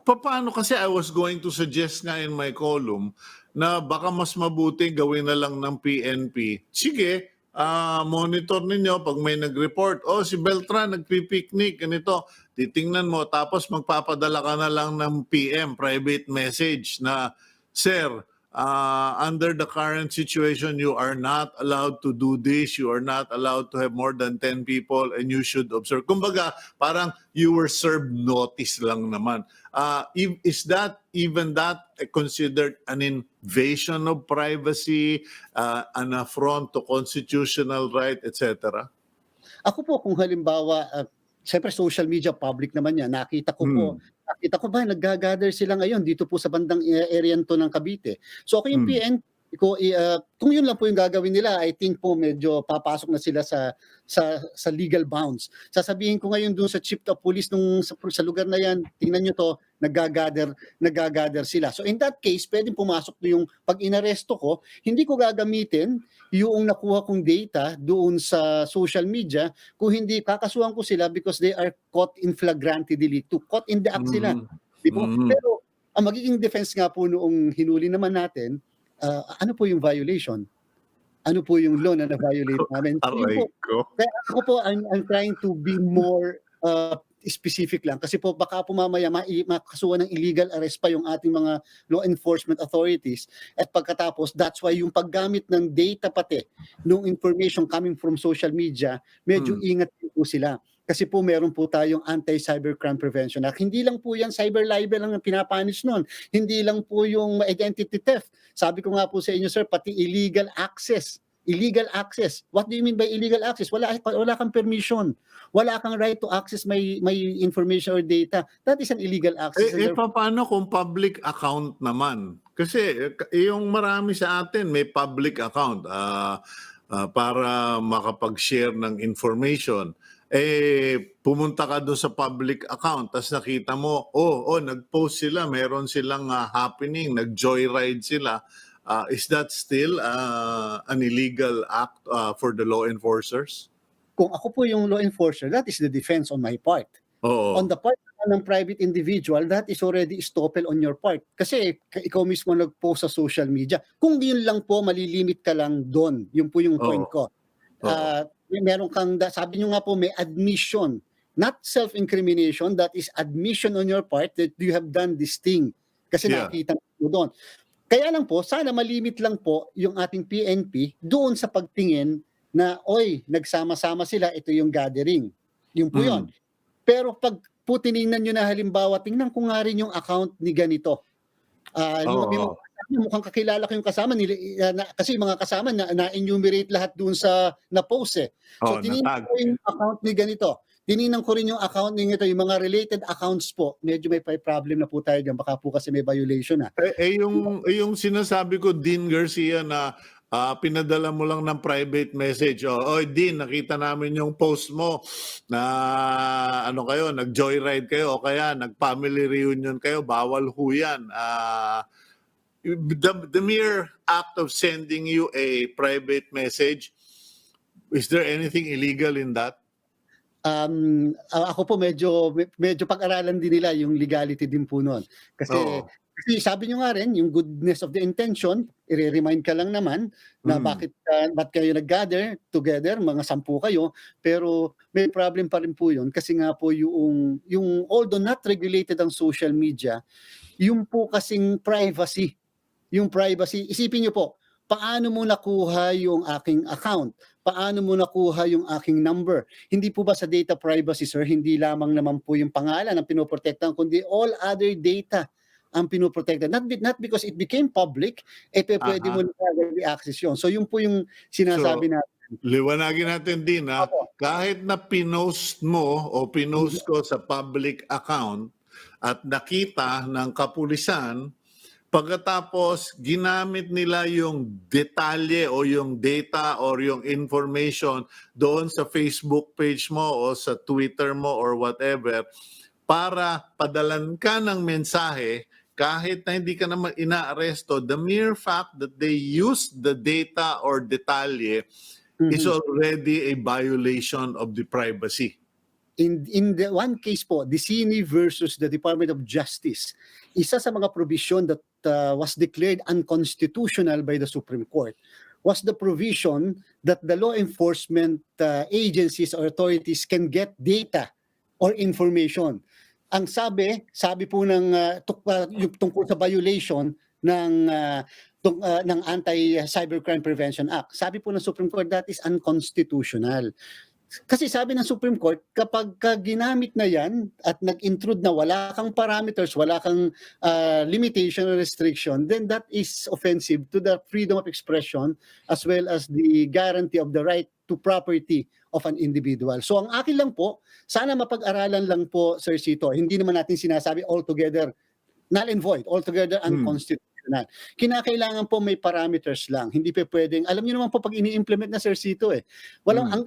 A: paano kasi I was going to suggest nga in my column na baka mas mabuti gawin na lang ng PNP. Sige, monitor ninyo pag may nag-report, si Beltran nagpi-picnic, ganito, titingnan mo, tapos magpapadala ka na lang ng PM, private message na, Sir, under the current situation, you are not allowed to do this, you are not allowed to have more than 10 people, and you should observe. Kumbaga, parang you were served notice lang naman. Is that considered an invasion of privacy, an affront to constitutional right, etc.?
C: Ako po, kung halimbawa, siyempre social media, public naman yan. Nakita ko ba, nag-gather sila ngayon dito po sa bandang area to ng Cavite. So ako yung PNP ko, kung yun lang po yung gagawin nila, I think po medyo papasok na sila sa legal bounds. Sasabihin ko ngayon doon sa chief of police sa lugar na yan, tingnan nyo to, nag-gather sila. So in that case, pwedeng pumasok yung pag inaresto ko, hindi ko gagamitin yung nakuha kong data doon sa social media, kung hindi kakasuhan ko sila because they are caught in flagrante delito. Caught in the act sila. Pero ang magiging defense nga po noong hinuli naman natin, ano po yung violation? Ano po yung law na na-violate namin? Kaya ako po, I'm trying to be more specific lang. Kasi po baka po mamaya makasuhan ng illegal arrest pa yung ating mga law enforcement authorities. At pagkatapos, that's why yung paggamit ng data pati, ng information coming from social media, medyo ingat po sila. Kasi po meron po tayong Anti-Cybercrime Prevention Act. Hindi lang po yan cyber libel ang pinapunish nun. Hindi lang po yung identity theft. Sabi ko nga po sa inyo, sir, pati illegal access. Illegal access. What do you mean by illegal access? Wala kang permission. Wala kang right to access my information or data. That is an illegal access.
A: Paano kung public account naman? Kasi yung marami sa atin may public account para makapag-share ng information. Pumunta ka doon sa public account, tapos nakita mo, nag-post sila, meron silang happening, nag-joyride sila. Is that still an illegal act for the law enforcers?
C: Kung ako po yung law enforcer, that is the defense on my part.
A: Oo.
C: On the part ng private individual, that is already estoppel on your part. Kasi ikaw mismo nag-post sa social media. Kung yun lang po, malilimit ka lang doon. Yun po yung point ko. Meron kang, sabi nyo nga po, may admission. Not self-incrimination, that is admission on your part that you have done this thing. Kasi nakita mo doon. Kaya lang po, sana malimit lang po yung ating PNP doon sa pagtingin na, nagsama-sama sila, ito yung gathering. Yun po yun. Pero pag po tinignan nyo na halimbawa, tingnan ko nga rin yung account ni ganito. Mukhang kakilala ko yung kasama nila, kasi mga kasama na-enumerate lahat doon sa na-post eh. So tinignan ko yung account ni ganito. Tinignan ko rin yung account ni ito, yung mga related accounts po. Medyo may problem na po tayo dyan. Baka po kasi may violation na.
A: Yung sinasabi ko, Dean Garcia, na pinadala mo lang ng private message. Dean, nakita namin yung post mo na kayo, nag-joyride kayo o kaya nag-family reunion kayo, bawal ho yan. The mere act of sending you a private message, is there anything illegal in that?
C: Ako po medyo pag-aralan din nila yung legality din po noon. Kasi sabi nyo nga rin, yung goodness of the intention, i-remind ka lang naman na bakit kayo nag-gather together, mga 10 kayo, pero may problem pa rin po yun kasi nga po yung although not regulated ang social media, yung po kasing privacy, isipin nyo po, paano mo nakuha yung aking account? Paano mo nakuha yung aking number? Hindi po ba sa data privacy, sir, hindi lamang naman po yung pangalan ang pinoprotektahan, kundi all other data ang pinoprotektahan. Not because it became public, pwede mo i-access yun. So yun po yung sinasabi natin.
A: Liwanagin natin din, kahit na pinost mo o pinost ko sa public account at nakita ng kapulisan, pagkatapos ginamit nila yung detalye o yung data or yung information doon sa Facebook page mo o sa Twitter mo or whatever para padalan ka ng mensahe kahit na hindi ka naman inaaresto, the mere fact that they used the data or detalye is already a violation of the privacy.
C: In the one case po, Dicini versus the Department of Justice, isa sa mga provision that was declared unconstitutional by the Supreme Court was the provision that the law enforcement agencies or authorities can get data or information. Ang sabi po ng tungkol sa violation ng Anti-Cybercrime Prevention Act, sabi po ng Supreme Court that is unconstitutional. Kasi sabi ng Supreme Court, kapag ginamit na yan at nag-intrude na wala kang parameters, wala kang limitation or restriction, then that is offensive to the freedom of expression as well as the guarantee of the right to property of an individual. So ang akin lang po, sana mapag-aralan lang po, Sir Sito, hindi naman natin sinasabi altogether null and void, altogether unconstitutional. Kinakailangan po may parameters lang. Hindi pa pwedeng, alam niyo naman po pag ini-implement na Sir Sito walang ang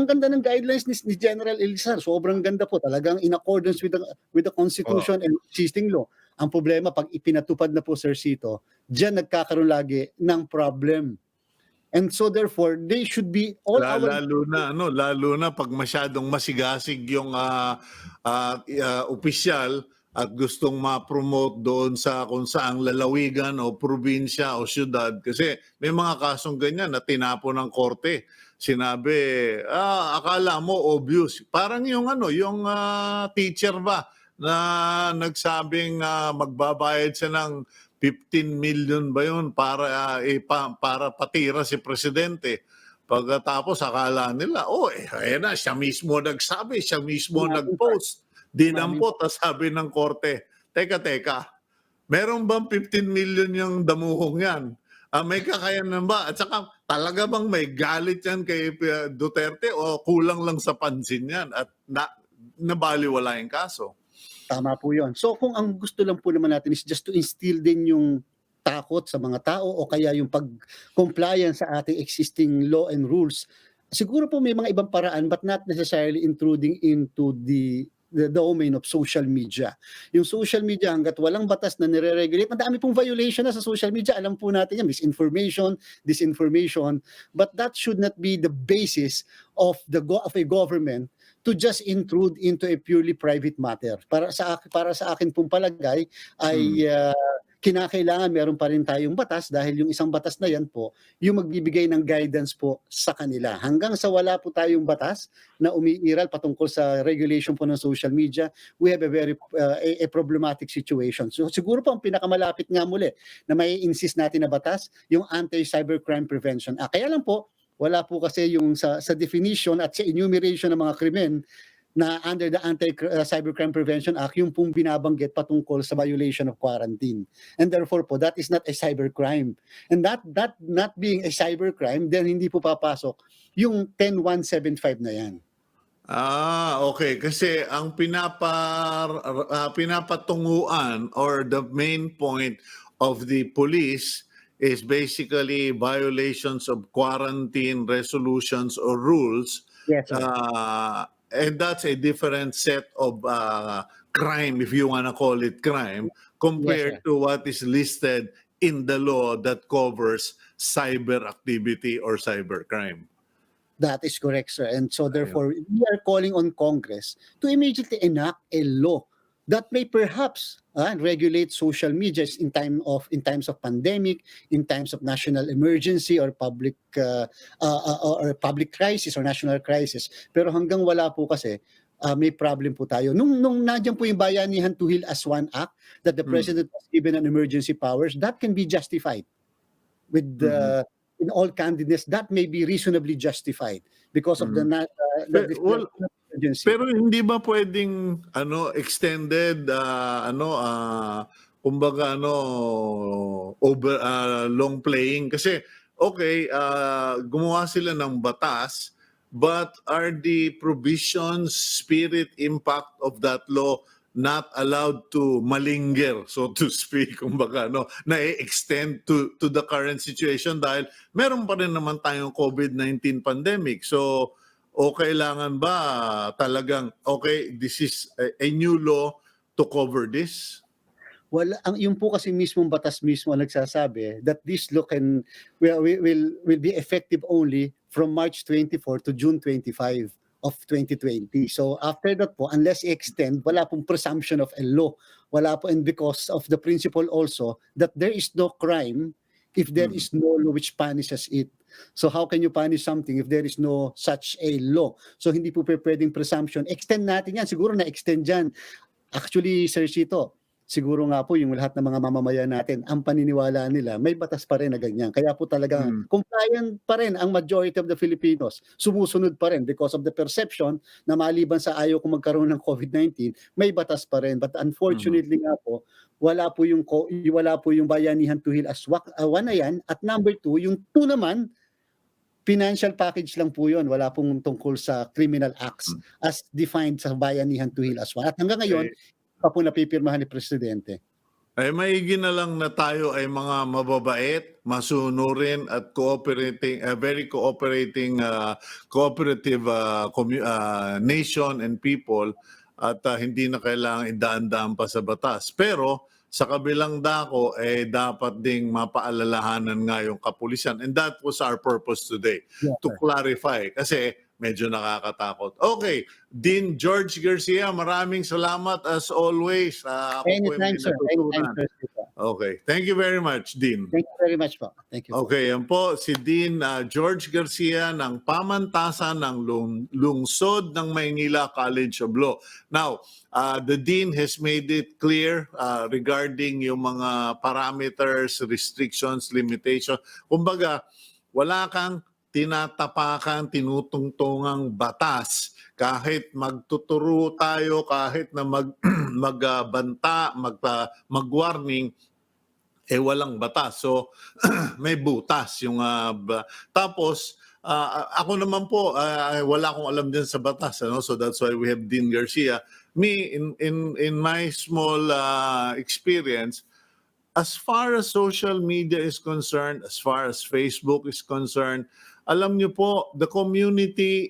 C: ganda ng guidelines ni General Elizar. Sobrang ganda po, talagang in accordance with the Constitution and existing law. Ang problema pag ipinatupad na po Sir Sito, diyan nagkakaroon lagi ng problem. And so therefore, they should be all
A: lalo na pag masyadong masigasig yung opisyal at gustong ma-promote doon sa kung saang lalawigan o probinsya o syudad. Kasi may mga kasong ganyan na tinapo ng korte. Sinabi, akala mo obvious. Parang yung teacher ba na nagsabing magbabayad siya ng 15 million ba yun para patira si presidente. Pagkatapos akala nila, ayan na, siya mismo nagsabi, siya mismo
C: Umamin pa.
A: nag-post. Dinampot, tas sabi ng korte, teka, meron bang 15 million yung damuhong yan? May kakayanan ba? At saka talaga bang may galit yan kay Duterte o kulang lang sa pansin yan at nabaliwala yung kaso?
C: Tama po yun. So kung ang gusto lang po naman natin is just to instill din yung takot sa mga tao o kaya yung pag-compliance sa ating existing law and rules, siguro po may mga ibang paraan but not necessarily intruding into the domain of social media. Yung social media, hanggat walang batas na nire-regulate, madami pong violation na sa social media. Alam po natin yan, misinformation, disinformation, but that should not be the basis of a government to just intrude into a purely private matter. Para sa akin pong palagay ay kinakailangan meron pa rin tayong batas dahil yung isang batas na yan po yung magbibigay ng guidance po sa kanila. Hanggang sa wala po tayong batas na umiiral patungkol sa regulation po ng social media, we have a very a problematic situation. So siguro po ang pinakamalapit nga muli na may insist natin na batas, yung Anti-Cybercrime Prevention Act. Kaya lang po, wala po kasi yung sa definition at sa enumeration ng mga krimen na under the Anti-Cybercrime Prevention Act, yung pong binabanggit patungkol sa violation of quarantine. And therefore po, that is not a cybercrime. And that not being a cybercrime, then hindi po papasok yung 10175 na yan.
A: Okay. Kasi ang pinapatunguan or the main point of the police is basically violations of quarantine resolutions or rules.
C: Yes, sir.
A: And that's a different set of crime, if you want to call it crime, compared
C: Yes,
A: to what is listed in the law that covers cyber activity or cybercrime.
C: That is correct, sir. And so therefore, we are calling on Congress to immediately enact a law that may perhaps regulate social media in times of pandemic, in times of national emergency or public crisis or national crisis. Pero hanggang wala po kasi, may problem po tayo. Nung nandiyan po yung Bayanihan to Heal as One Act that the President was given an emergency powers, that can be justified with in all candidness. That may be reasonably justified because of the emergency.
A: Pero hindi ba pwedeng extended kumbaga over long playing kasi gumawa sila ng batas, but are the provisions, spirit, impact of that law not allowed to malinger, so to speak, kumbaga na extend to the current situation dahil meron pa rin naman tayong COVID-19 pandemic. So o kailangan ba talagang this is a new law to cover this?
C: Well, yung po kasi mismong batas mismo ang nagsasabi that this law will be effective only from March 24 to June 25 of 2020. So after that po, unless i-extend, wala pong presumption of a law. Wala po, and because of the principle also that there is no crime if there is no law which punishes it. So how can you punish something if there is no such a law? So hindi po pwedeng presumption. Extend natin yan. Siguro na-extend yan. Actually, Sir Chito, siguro nga po yung lahat ng mga mamamayan natin, ang paniniwala nila, may batas pa rin na ganyan. Kaya po talaga, compliant pa rin ang majority of the Filipinos. Sumusunod pa rin because of the perception na maliban sa ayaw kung magkaroon ng COVID-19, may batas pa rin. But unfortunately nga po, wala po yung Bayanihan to Heal as One na yan. At number 2, yung 2 naman, financial package lang po yun. Wala pong tungkol sa criminal acts as defined sa Bayanihan to Heal as One. At hanggang ngayon, pa po napipirmahan ni Presidente.
A: Ay maigi na lang na tayo ay mga mababait, masunurin at very cooperative nation and people at hindi na kailangan idaan-daan pa sa batas. Pero sa kabilang dako dapat ding mapaalalahanan nga yung kapulisan, and that was our purpose today, to clarify kasi medyo nakakatakot. Okay, Dean George Garcia, maraming salamat as always.
C: Anytime, sir. Anytime, sir.
A: Okay, thank you very much, Dean.
C: Thank you very much po. Thank you.
A: Okay, yan po si Dean George Garcia ng Pamantasan ng Lungsod ng Maynila College of Law. Now, the Dean has made it clear regarding yung mga parameters, restrictions, limitations. Kumbaga, wala kang tinatapakan, tinutungtungang batas. Kahit magtuturo tayo, kahit na magbanta, mag-warning, walang batas. So, may butas yung tapos ako naman po wala akong alam din sa batas, ano? So that's why we have Dean Garcia. Me in my small experience, as far as social media is concerned, as far as Facebook is concerned, alam niyo po, the community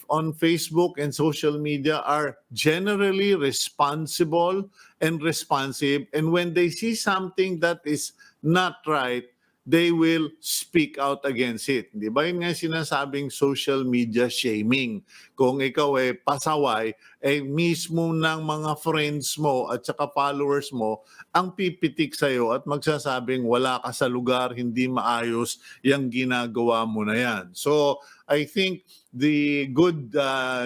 A: on Facebook and social media are generally responsible and responsive. And when they see something that is not right, they will speak out against it. Di ba? Yun nga sinasabing social media shaming. Kung ikaw pasaway, mismo ng mga friends mo at saka followers mo ang pipitik sa'yo at magsasabing wala ka sa lugar, hindi maayos yung ginagawa mo na yan. So, I think the good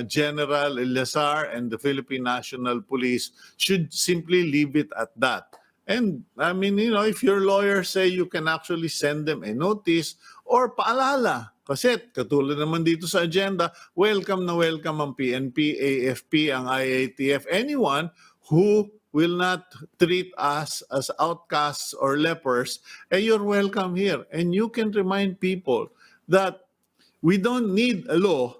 A: General Elazar and the Philippine National Police should simply leave it at that. And I mean, if your lawyers say you can actually send them a notice or paalala. Kasi katulad naman dito sa agenda, welcome na welcome ang PNP, AFP, ang IATF, anyone who will not treat us as outcasts or lepers, you're welcome here. And you can remind people that we don't need a law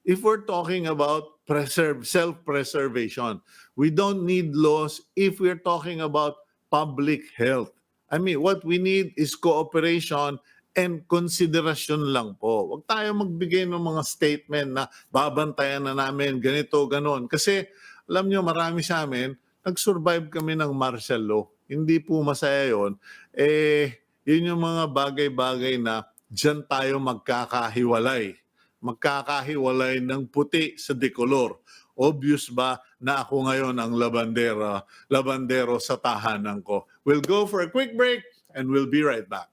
A: if we're talking about self-preservation. We don't need laws if we're talking about public health. I mean, what we need is cooperation and consideration lang po. Huwag tayo magbigay ng mga statement na babantayan na namin, ganito, ganon. Kasi, alam nyo, marami sa amin, nag-survive kami ng martial law. Hindi po masaya yun. Yun yung mga bagay-bagay na dyan tayo magkakahiwalay. Magkakahiwalay ng puti sa dekolor. Obvious ba na ako ngayon ang labandero sa tahanan ko? We'll go for a quick break and we'll be right back.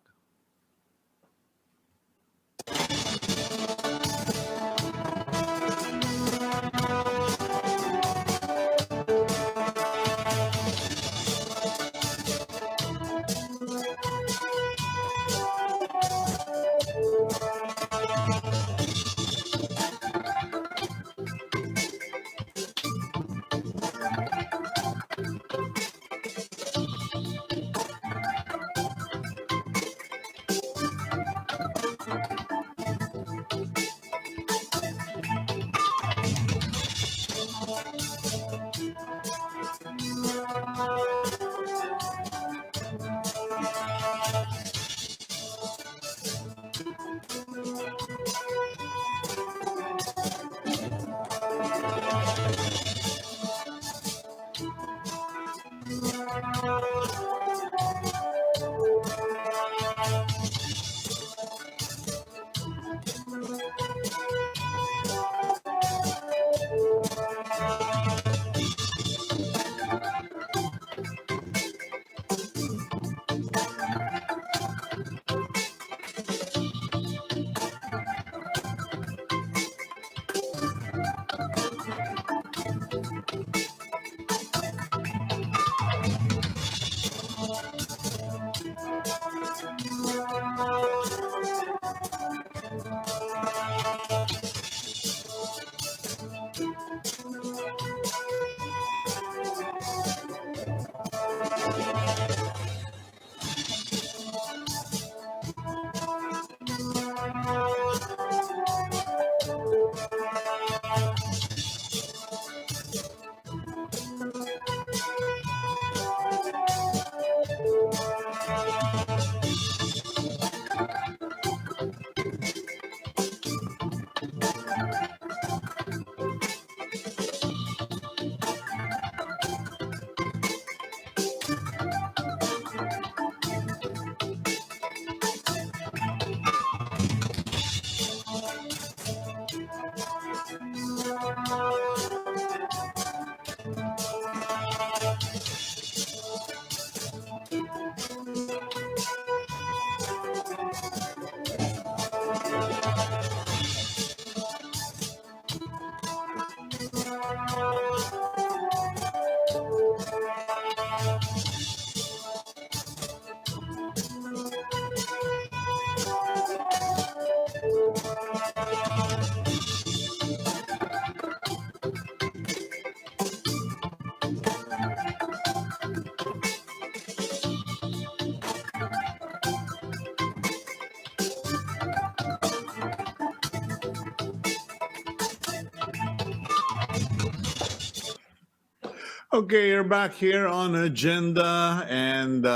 A: Okay, you're back here on agenda, and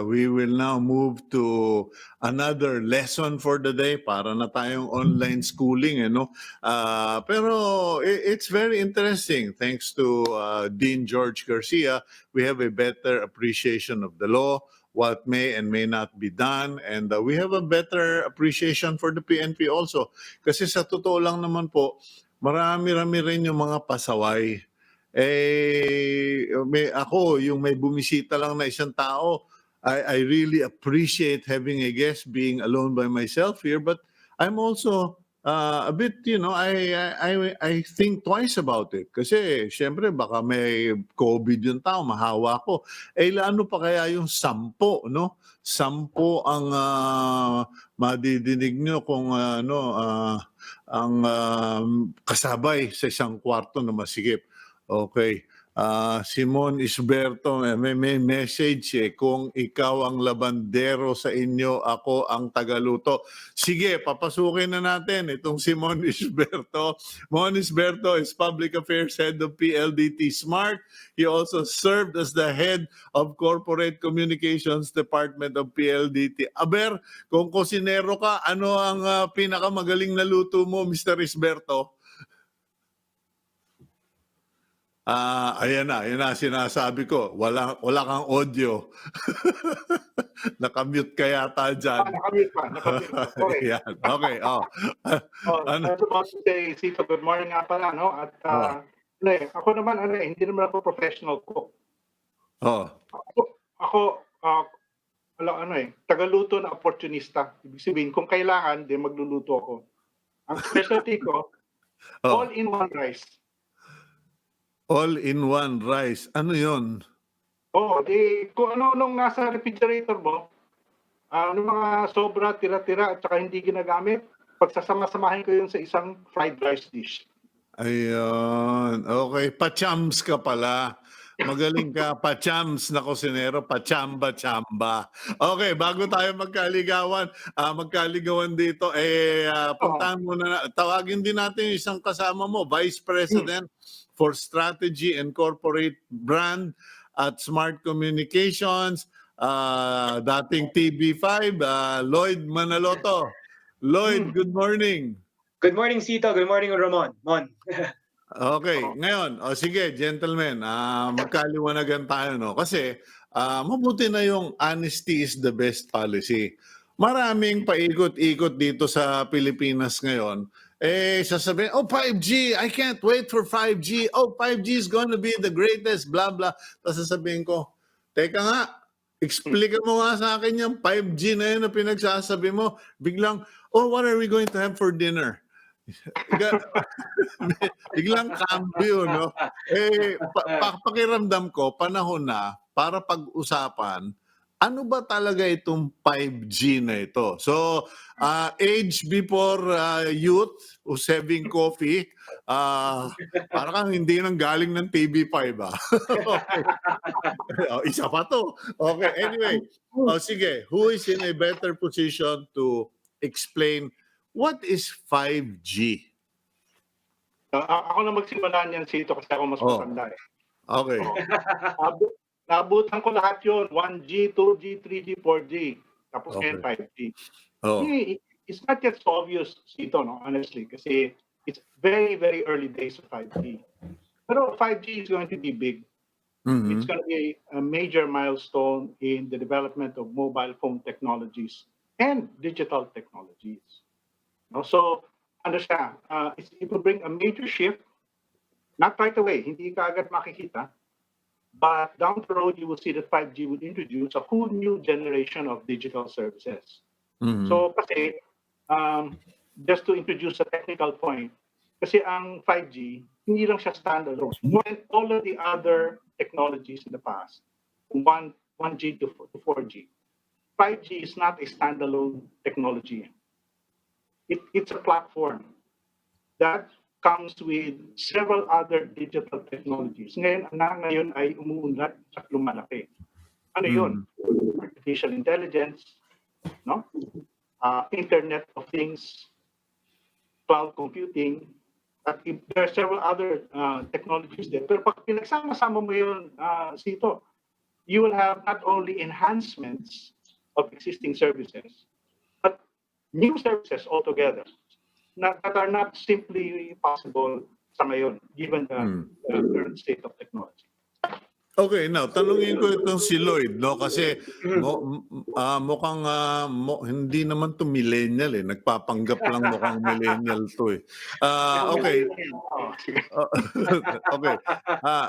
A: we will now move to another lesson for the day. Para na tayong online schooling, pero it's very interesting. Thanks to Dean George Garcia, we have a better appreciation of the law, what may and may not be done, and we have a better appreciation for the PNP also. Kasi sa totoo lang naman po, marami-rami rin yung mga pasaway. Ako, yung may bumisita lang na isang tao, I really appreciate having a guest being alone by myself here, but I'm also a bit, I think twice about it. Kasi, syempre, baka may COVID yung tao, mahawa ko. Lalo pa kaya yung 10, no? 10 ang madidinig nyo kung ang kasabay sa isang kwarto na masikip. Okay. Simon Isberto, may message kung ikaw ang labandero sa inyo, ako ang tagaluto. Sige, papasukin na natin itong Simon Isberto. Simon Isberto is Public Affairs Head of PLDT Smart. He also served as the Head of Corporate Communications Department of PLDT. Aber, kung kusinero ka, ano ang pinakamagaling na luto mo, Mr. Isberto? Ayan na sinasabi ko. Wala kang audio. Nakamute ka yata dyan.
D: Nakamute pa. Okay.
A: Yan. Okay,
D: I was about to say, Sito, good morning nga pala, no? At ako naman, hindi naman ako professional cook. Ako, tagaluto na opportunista. Ibig sabihin, kung kailangan, magluluto ako. Ang specialty ko, all-in-one rice.
A: All-in-one rice. Ano yun?
D: Kung ano-anong nasa refrigerator mo, mga sobra, tira-tira, at saka hindi ginagamit, pagsasama-samahin ko yun sa isang fried rice dish.
A: Ayun. Okay. Pachams ka pala. Magaling ka. Pachams na kusinero. Pachamba-chamba. Okay. Bago tayo magkaligawan dito, puntahan muna tawagin din natin yung isang kasama mo, Vice President for Strategy and Corporate Brand at Smart Communications, dating TV5, Lloyd Manaloto. Lloyd, good morning.
E: Good morning, Sito. Good morning, Ramon.
A: Okay, ngayon, sige, gentlemen, magkaliwanagan tayo, no? Kasi mabuti na yung honesty is the best policy. Maraming paikot-ikot dito sa Pilipinas ngayon. Sasabihin, 5G, I can't wait for 5G. 5G is gonna be the greatest, blah, blah. Tapos sasabihin ko, teka nga, explica mo nga sa akin yung 5G na yun na pinagsasabi mo. Biglang, what are we going to have for dinner? Biglang cambio, no? Pakiramdam ko, panahon na para pag-usapan, ano ba talaga itong 5G na ito? So, age before youth who's having coffee, parang kang hindi nang galing ng TV5, Okay. Isa pa to. Okay, anyway. Sige, who is in a better position to explain what is 5G?
D: Ako na magsimula niyan, Sito, kasi ako mas matanda eh.
A: Okay.
D: Naabutan ko lahat yun. 1G, 2G, 3G, 4G. Tapos
A: Okay.
D: 5G.
A: Oh.
D: It's not yet so obvious, Sito, no? Honestly. Kasi it's very, very early days of 5G. Pero 5G is going to be big.
A: Mhm.
D: It's going to be a major milestone in the development of mobile phone technologies and digital technologies. No? So, ano siya? It will bring a major shift. Not right away. Hindi ka agad makikita. But down the road, you will see that 5G will introduce a whole new generation of digital services.
A: Mhm.
D: So, kasi, just to introduce a technical point, kasi ang 5G, hindi lang siya standalone. When all of the other technologies in the past, 1G to 4G, 5G is not a standalone technology. It's a platform that comes with several other digital technologies. Ngayon ay umuunlad at lumalaki. Ano yun? Artificial intelligence, Internet of Things, cloud computing, At there are several other technologies there. Pero pag pinagsama-sama mo yun, Sito, you will have not only enhancements of existing services, but new services altogether that are not simply possible sa ngayon, given the current state of technology.
A: Okay, now tanungin ko itong si Lloyd, no, kasi
E: Mhm.
A: mukhang hindi naman to millennial eh, nagpapanggap lang mukhang millennial to eh. Okay.
D: Oh, sige.
A: Okay.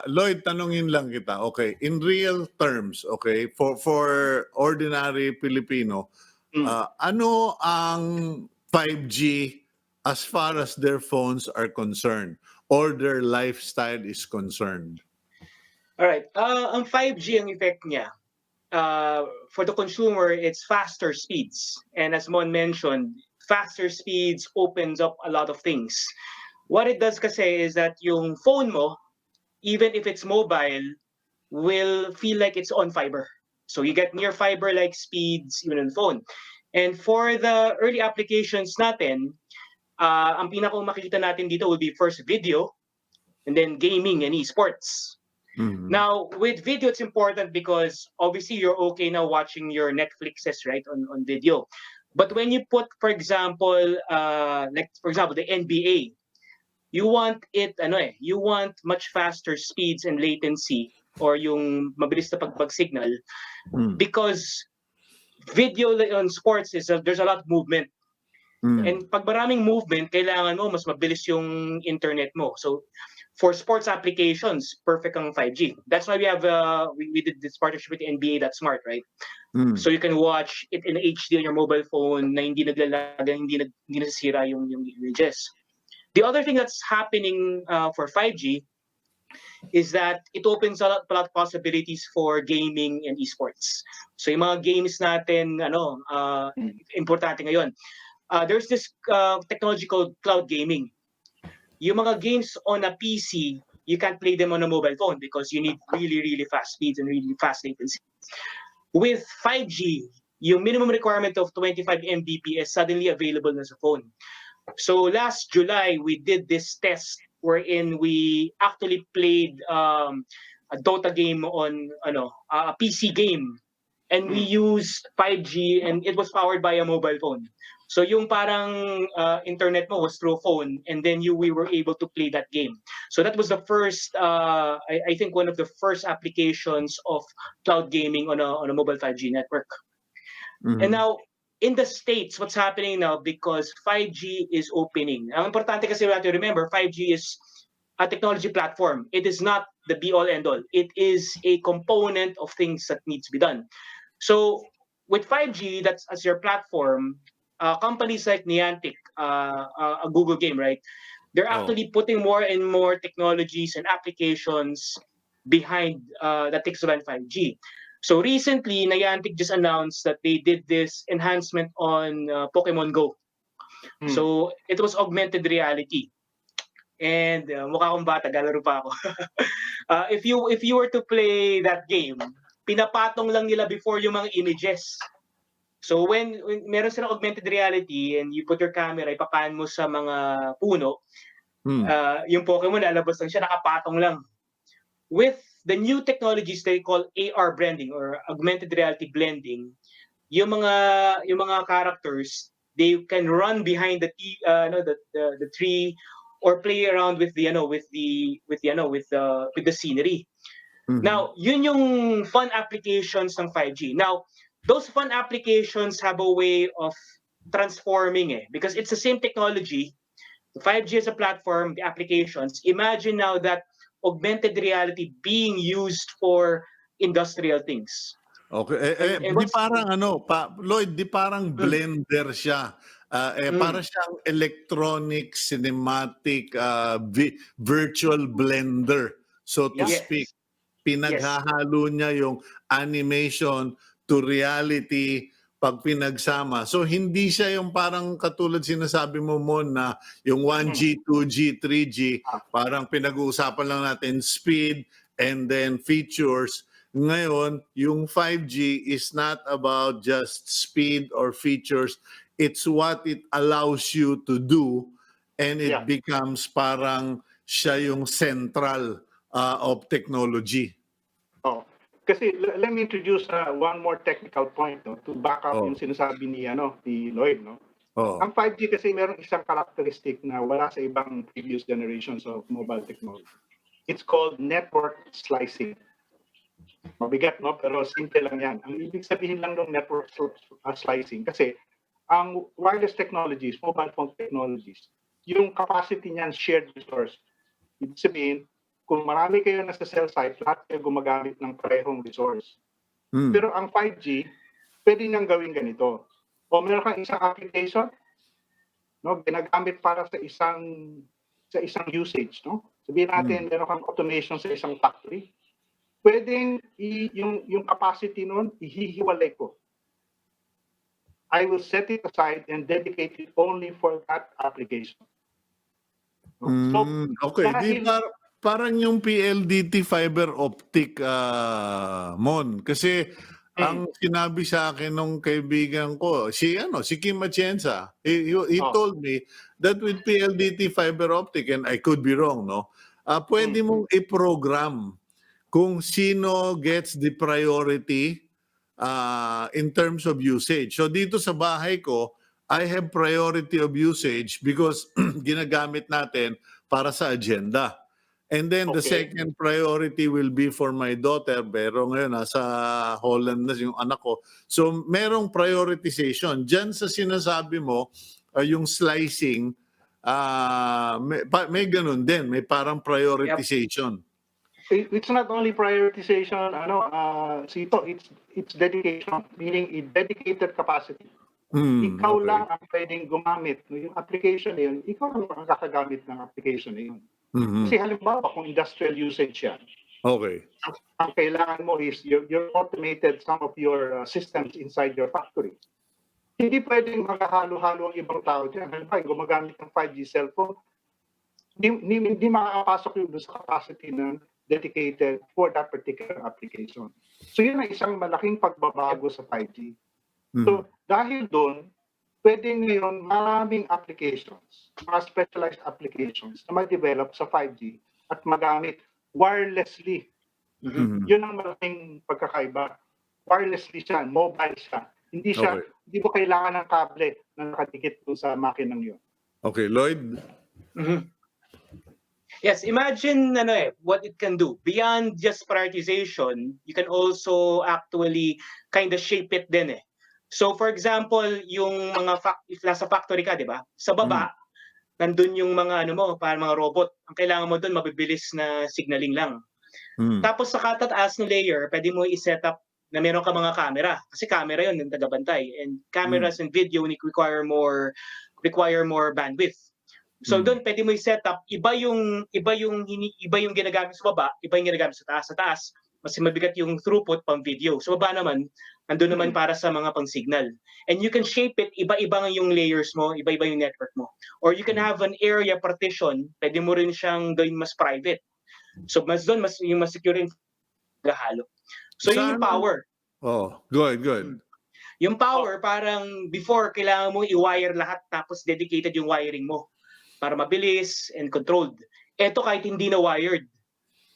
A: Lloyd, tanungin lang kita. Okay, in real terms, okay, for ordinary Filipino, ano ang 5G as far as their phones are concerned or their lifestyle is concerned?
E: Alright, ang 5G, ang effect niya, for the consumer, it's faster speeds. And as Mon mentioned, faster speeds opens up a lot of things. What it does kasi is that yung phone mo, even if it's mobile, will feel like it's on fiber. So you get near fiber-like speeds even on phone. And for the early applications natin, ang pinakang makikita natin dito will be first video, and then gaming and esports. Now, with video, it's important because obviously you're okay now watching your Netflixes, right, on video. But when you put, for example, the NBA, you want you want much faster speeds and latency or yung mabilis na pag-signal because video on sports there's a lot of movement. And pag maraming movement, kailangan mo mas mabilis yung internet mo. So for sports applications, perfect ang 5G. That's why we have we did this partnership with the NBA That's Smart, right? So you can watch it in HD on your mobile phone na hindi naglalaga, hindi nasisira yung images. The other thing that's happening for 5G is that it opens a lot of possibilities for gaming and esports. So yung mga games natin, importante ngayon. There's this technology called cloud gaming. Yung mga games on a PC, you can't play them on a mobile phone because you need really, really fast speeds and really fast latency. With 5G, yung minimum requirement of 25 Mbps is suddenly available na sa phone. So last July, we did this test wherein we actually played a Dota game on a PC game, and we used 5G, and it was powered by a mobile phone. So yung parang internet mo was through phone, and then we were able to play that game. So that was the first, I think one of the first applications of cloud gaming on a mobile 5G network. And now, in the States, what's happening now, because 5G is opening. Ang importante kasi we have to remember, 5G is a technology platform. It is not the be-all, end-all. It is a component of things that needs to be done. So with 5G, that's as your platform, companies like Niantic, a Google game, right? They're actually putting more and more technologies and applications behind that takes on 5G. So recently, Niantic just announced that they did this enhancement on Pokemon Go. So it was augmented reality. And mukha akong bata, galaro pa ako. If you were to play that game, pinapatong lang nila before yung mga images. So when meron silang augmented reality and you put your camera, ipapan mo sa mga puno, yung Pokemon lalabas lang siya, nakapatong lang. With the new technologies they call AR branding or augmented reality blending, yung mga characters, they can run behind the tree or play around with the scenery. Now, yun yung fun applications ng 5G. Now, those fun applications have a way of transforming because it's the same technology. The 5G as a platform, the applications. Imagine now that augmented reality being used for industrial things.
A: Okay. Di parang Lloyd, di parang blender siya. Para siyang electronic, cinematic, virtual blender, so to speak. Pinaghahalo niya yung animation to reality pag pinagsama. So hindi siya yung parang katulad sinasabi mo na yung 1G, 2G, 3G, parang pinag-uusapan lang natin speed and then features. Ngayon, yung 5G is not about just speed or features. It's what it allows you to do and it
D: Yeah.
A: becomes parang siya yung central of technology.
D: Oh. Kasi let me introduce one more technical point, no, to back up
A: Oh.
D: yung sinasabi ni Lloyd, no.
A: Oh.
D: Ang 5G kasi meron isang characteristic na wala sa ibang previous generations of mobile technology. It's called network slicing. Mabigat, no? Pero simple lang yan. Ang ibig sabihin lang ng network slicing, kasi ang wireless technologies, mobile phone technologies, yung capacity niyan shared resource. Ibig sabihin, kung marami kayo nasa cell site, lahat kayo gumagamit ng parehong resource. Pero ang 5G, pwede nang gawin ganito. O meron kang isang application, no, ginagamit para sa isang usage, no? Sabihin natin, meron kang automation sa isang factory. Pwedeng yung capacity nun, ihihiwalay ko. I will set it aside and dedicate it only for that application. So,
A: okay, di parang yung PLDT fiber optic, Mon. Kasi ang sinabi sa akin nung kaibigan ko, si Kim Atienza, he told me that with PLDT fiber optic, and I could be wrong, no? Pwede mong i-program kung sino gets the priority in terms of usage. So dito sa bahay ko, I have priority of usage because ginagamit natin para sa agenda. And then the
D: Okay.
A: second priority will be for my daughter, pero ngayon nasa Holland na yung anak ko. So merong prioritization. Diyan sa sinasabi mo, yung slicing, may ganun din, may parang prioritization.
D: It's not only prioritization, Sito, it's dedication, meaning a dedicated capacity. Ikaw
A: Okay.
D: lang ang pwedeng gumamit. No, yung application na yun, ikaw lang ang kakagamit ng application na yun. Kasi halimbawa, kung industrial usage yan,
A: Okay.
D: ang kailangan mo is you're automated some of your systems inside your factory. Hindi pwedeng maghahalo-halo ang ibang tao dyan. Halimbawa, gumagamit ng 5G cellphone, hindi makakapasok yung sa capacity na dedicated for that particular application. So yun ay isang malaking pagbabago sa 5G. So dahil doon, pwede ngayon maraming applications, mga specialized applications na mag-develop sa 5G at magamit wirelessly. Yun ang malaking pagkakaiba. Wirelessly siya, mobile siya. Hindi mo kailangan ng kable na nakadikit doon sa makinang yun.
A: Okay, Lloyd?
E: Yes, imagine what it can do. Beyond just prioritization, you can also actually kind of shape it din eh. So for example, yung mga if nasa factory ka, 'di ba? Sa baba, nandun yung mga para mga robot. Ang kailangan mo doon mabibilis na signaling lang. Tapos sa katataas na layer, pwede mo i-set up na meron ka mga camera. Kasi camera 'yon ng tagabantay, and cameras and video require more bandwidth. So doon pwede mo i-set up iba yung ginagamit sa baba, iba yung ginagamit sa taas. Sa taas, mas mabigat yung throughput pang video. Sa baba naman, andun naman para sa mga pang-signal. And you can shape it, iba-iba yung layers mo, iba-iba yung network mo. Or you can have an area partition, pwede mo rin siyang gawin mas private. So mas secure yung gahalo. So yun yung power.
A: Oh, good.
E: Yung power, parang before, kailangan mo i-wire lahat tapos dedicated yung wiring mo para mabilis and controlled. Eto kahit hindi na wired,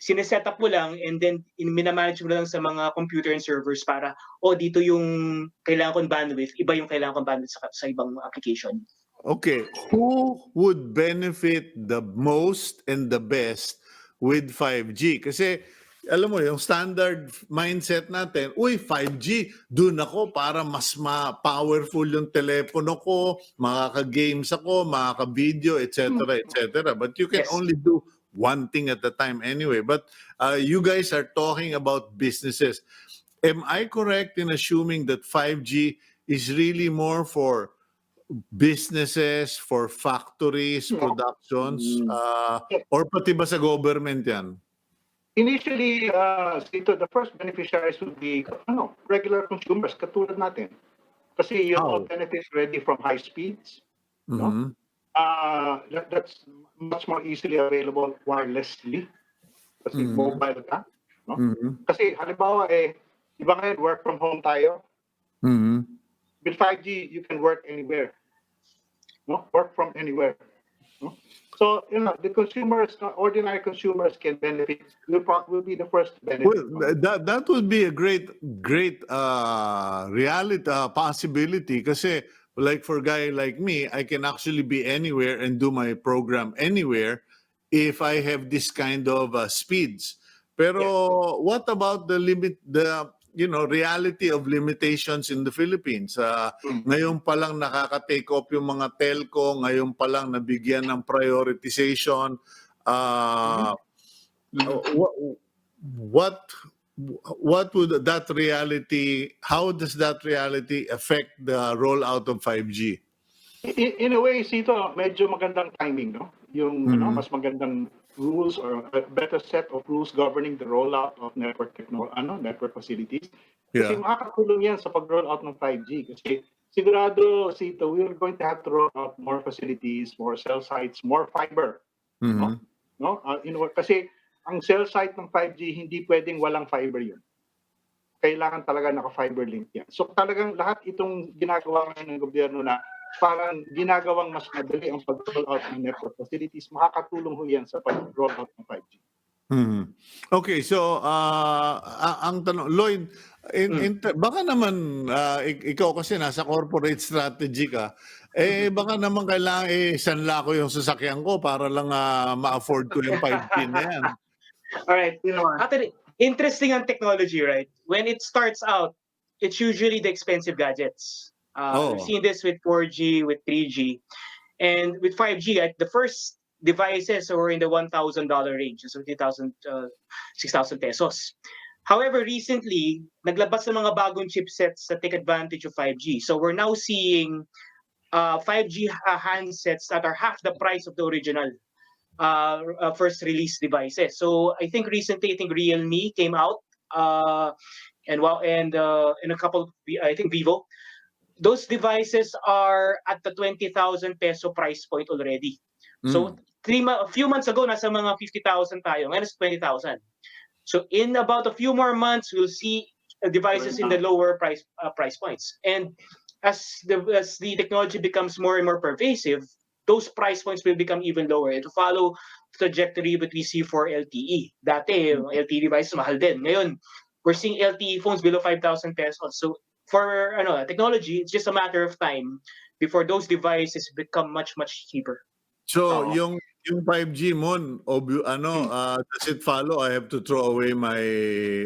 E: sineset up mo lang and then minamanage mo lang sa mga computer and servers para, dito yung kailangan kong bandwidth, iba yung kailangan kong bandwidth sa ibang application.
A: Okay, who would benefit the most and the best with 5G? Kasi alam mo, yung standard mindset natin, 5G, dun ako para mas powerful yung telepono ko, makaka-games ako, makaka-video, etc., etc. But you can only do one thing at a time anyway. But you guys are talking about businesses. Am I correct in assuming that 5G is really more for businesses, for factories, productions, or pati ba sa government yan?
D: Initially, the first beneficiaries would be regular consumers, katulad natin. Kasi all benefits already from high speeds. No? That's much more easily available wirelessly. Kasi mobile ka. No? Kasi halimbawa, iba ngayon, work from home tayo. With 5G, you can work anywhere. No? Work from anywhere. no? So, the consumers, ordinary consumers can benefit, will be the first to benefit.
A: Well, that would be a great reality possibility kasi like for a guy like me, I can actually be anywhere and do my program anywhere if I have this kind of speeds. Pero what about the reality of limitations in the Philippines? Ngayon pa lang nakaka-take off yung mga telco, ngayon pa lang nabigyan ng prioritization. What would that reality, how does that reality affect the rollout of 5G?
D: In a way, Sito, medyo magandang timing, no? Yung mas magandang rules or a better set of rules governing the rollout of network facilities. Kasi makakatulong yan sa pag-rollout ng 5G. Kasi sigurado, Sito, we are going to have to roll out more facilities, more cell sites, more fiber. No? Kasi ang cell site ng 5G, hindi pwedeng walang fiber yun. Kailangan talaga naka-fiber link yan. So talagang lahat itong ginagawa ngayon ng gobyerno na parang ginagawang mas madali ang pag-roll out ng network facilities, makakatulong ho yan sa pag-roll out ng 5G.
A: Okay, so ang tanong, Lloyd, baka naman ikaw kasi nasa corporate strategy ka, baka naman kailangan sanla ko yung sasakyan ko para lang ma-afford ko yung 5G na yan.
E: All right. Actually, interesting ang technology, right? When it starts out, it's usually the expensive gadgets. We've seen this with 4G, with 3G, and with 5G. The first devices are in the $1,000 range, so 6,000 pesos. However, recently, naglabas ng mga bagong chipsets that take advantage of 5G. So we're now seeing 5G handsets that are half the price of the original first release devices. So I think recently, Realme came out, and a couple, I think Vivo. Those devices are at the 20,000 peso price point already. So a few months ago, nasa mga 50,000 tayo. Ngayon, it's 20,000. So in about a few more months, we'll see devices in the lower price points. And as the technology becomes more and more pervasive, those price points will become even lower. To follow the trajectory that we see for LTE. Dati, LTE devices mahal din. Ngayon, we're seeing LTE phones below 5,000 pesos. So for technology, it's just a matter of time before those devices become much cheaper.
A: So yung 5G mo, does it follow I have to throw away my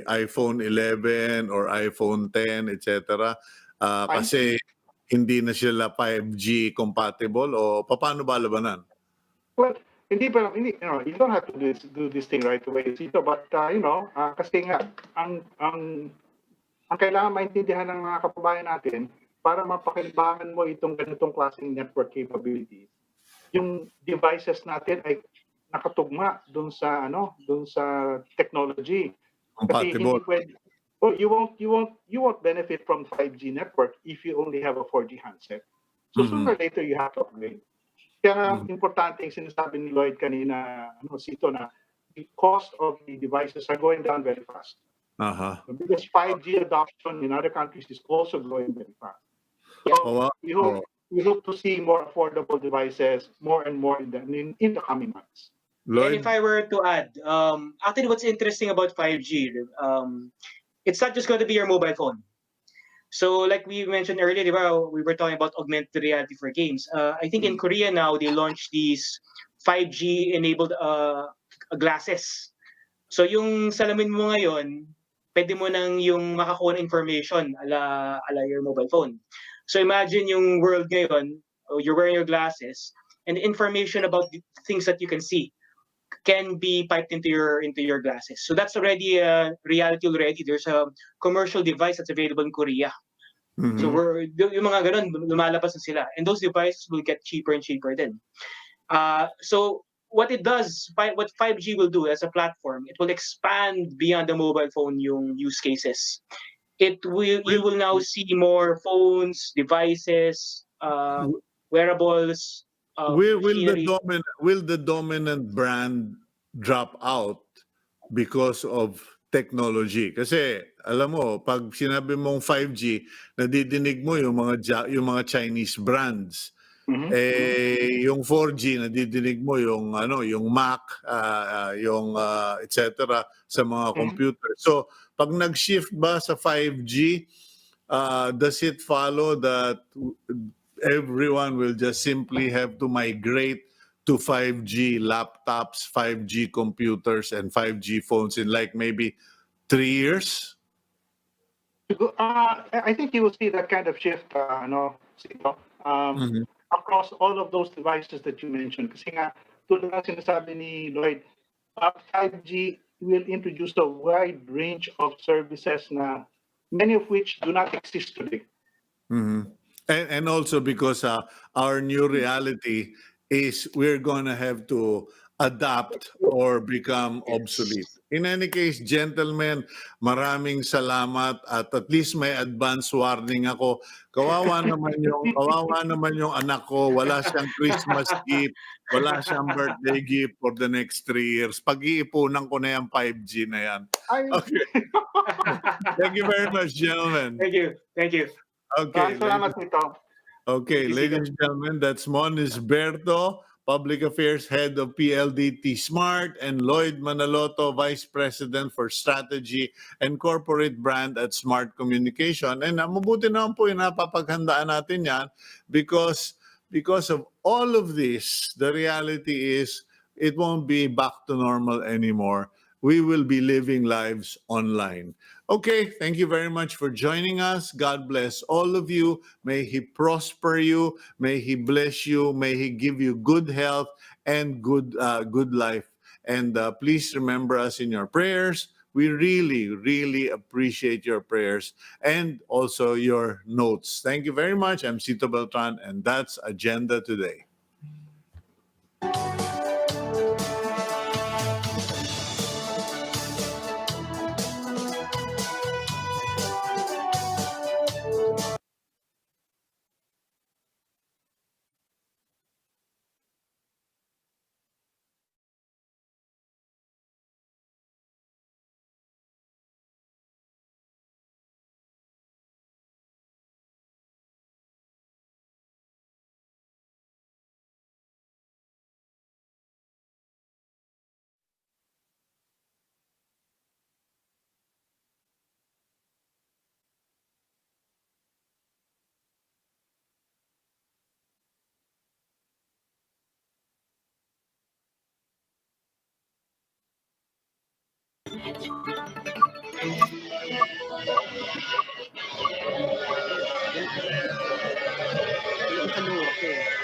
A: iPhone 11 or iPhone 10, etc. Kasi hindi na sila 5G compatible o paano ba labanan?
D: Well, hindi, you don't have to do this thing right away, Sito, but kasi nga ang kailangan maintindihan ng mga kababayan natin para mapakinabangan mo itong ganitong klaseng network capabilities. Yung devices natin ay nakatugma doon sa technology.
A: Compatible.
D: Kasi you won't benefit from 5G network if you only have a 4G handset. So sooner or later you have to upgrade. Kaya importante yung sinasabi ni Lloyd kanina, Sito, na the cost of the devices are going down very fast. Because 5G adoption in other countries is also growing very fast. So we hope to see more affordable devices more and more in the coming months.
A: Lloyd?
E: And if I were to add, actually what's interesting about 5G, it's not just going to be your mobile phone. So like we mentioned earlier, we were talking about augmented reality for games. I think in Korea now, they launched these 5G-enabled glasses. So yung salamin mo ngayon, pwede mo nang yung makakuha ng information ala your mobile phone. So imagine yung world ngayon, you're wearing your glasses, and the information about the things that you can see can be piped into your glasses. So that's already a reality already. There's a commercial device that's available in Korea. So yung mga ganun, lumalabas na sila. And those devices will get cheaper and cheaper then. So what it does, what 5G will do as a platform, it will expand beyond the mobile phone yung use cases. You will now see more phones, devices, wearables.
A: Will the dominant brand drop out because of technology? Kasi alam mo, pag sinabi mong 5G, nadidinig mo yung mga Chinese brands.
D: Mhm.
A: Yung 4G nadidinig mo yung yung Mac, yung etc. sa mga
D: Mhm.
A: computer. So pag nag-shift ba sa 5G, does it follow that everyone will just simply have to migrate to 5G laptops, 5G computers, and 5G phones in like maybe 3 years?
D: I think you will see that kind of shift, Sito,
A: Mhm.
D: across all of those devices that you mentioned. Kasi nga, tulad ng sinasabi ni Lloyd, 5G will introduce a wide range of services na many of which do not exist today.
A: Mhm. And also because our new reality is we're gonna have to adapt or become obsolete. In any case, gentlemen, maraming salamat at least may advance warning ako. Kawawa naman yung anak ko, wala siyang Christmas gift, wala siyang birthday gift for the next 3 years. Pag-iipunan ko na yung 5G na yan. Okay. Thank you very much, gentlemen.
E: Thank you. Thank you.
A: Okay,
D: Salamat nito.
A: okay,
E: Thank you,
A: ladies and gentlemen, that's Mon Isberto, Public Affairs Head of PLDT Smart, and Lloyd Manaloto, Vice President for Strategy and Corporate Brand at Smart Communication. And mabuti naman po yung napapaghandaan natin yan because of all of this, the reality is it won't be back to normal anymore. We will be living lives online. Okay, thank you very much for joining us. God bless all of you. May He prosper you. May He bless you. May He give you good health and good life. And please remember us in your prayers. We really, really appreciate your prayers and also your notes. Thank you very much. I'm Cito Beltran, and that's Agenda Today.
C: Ano, okay.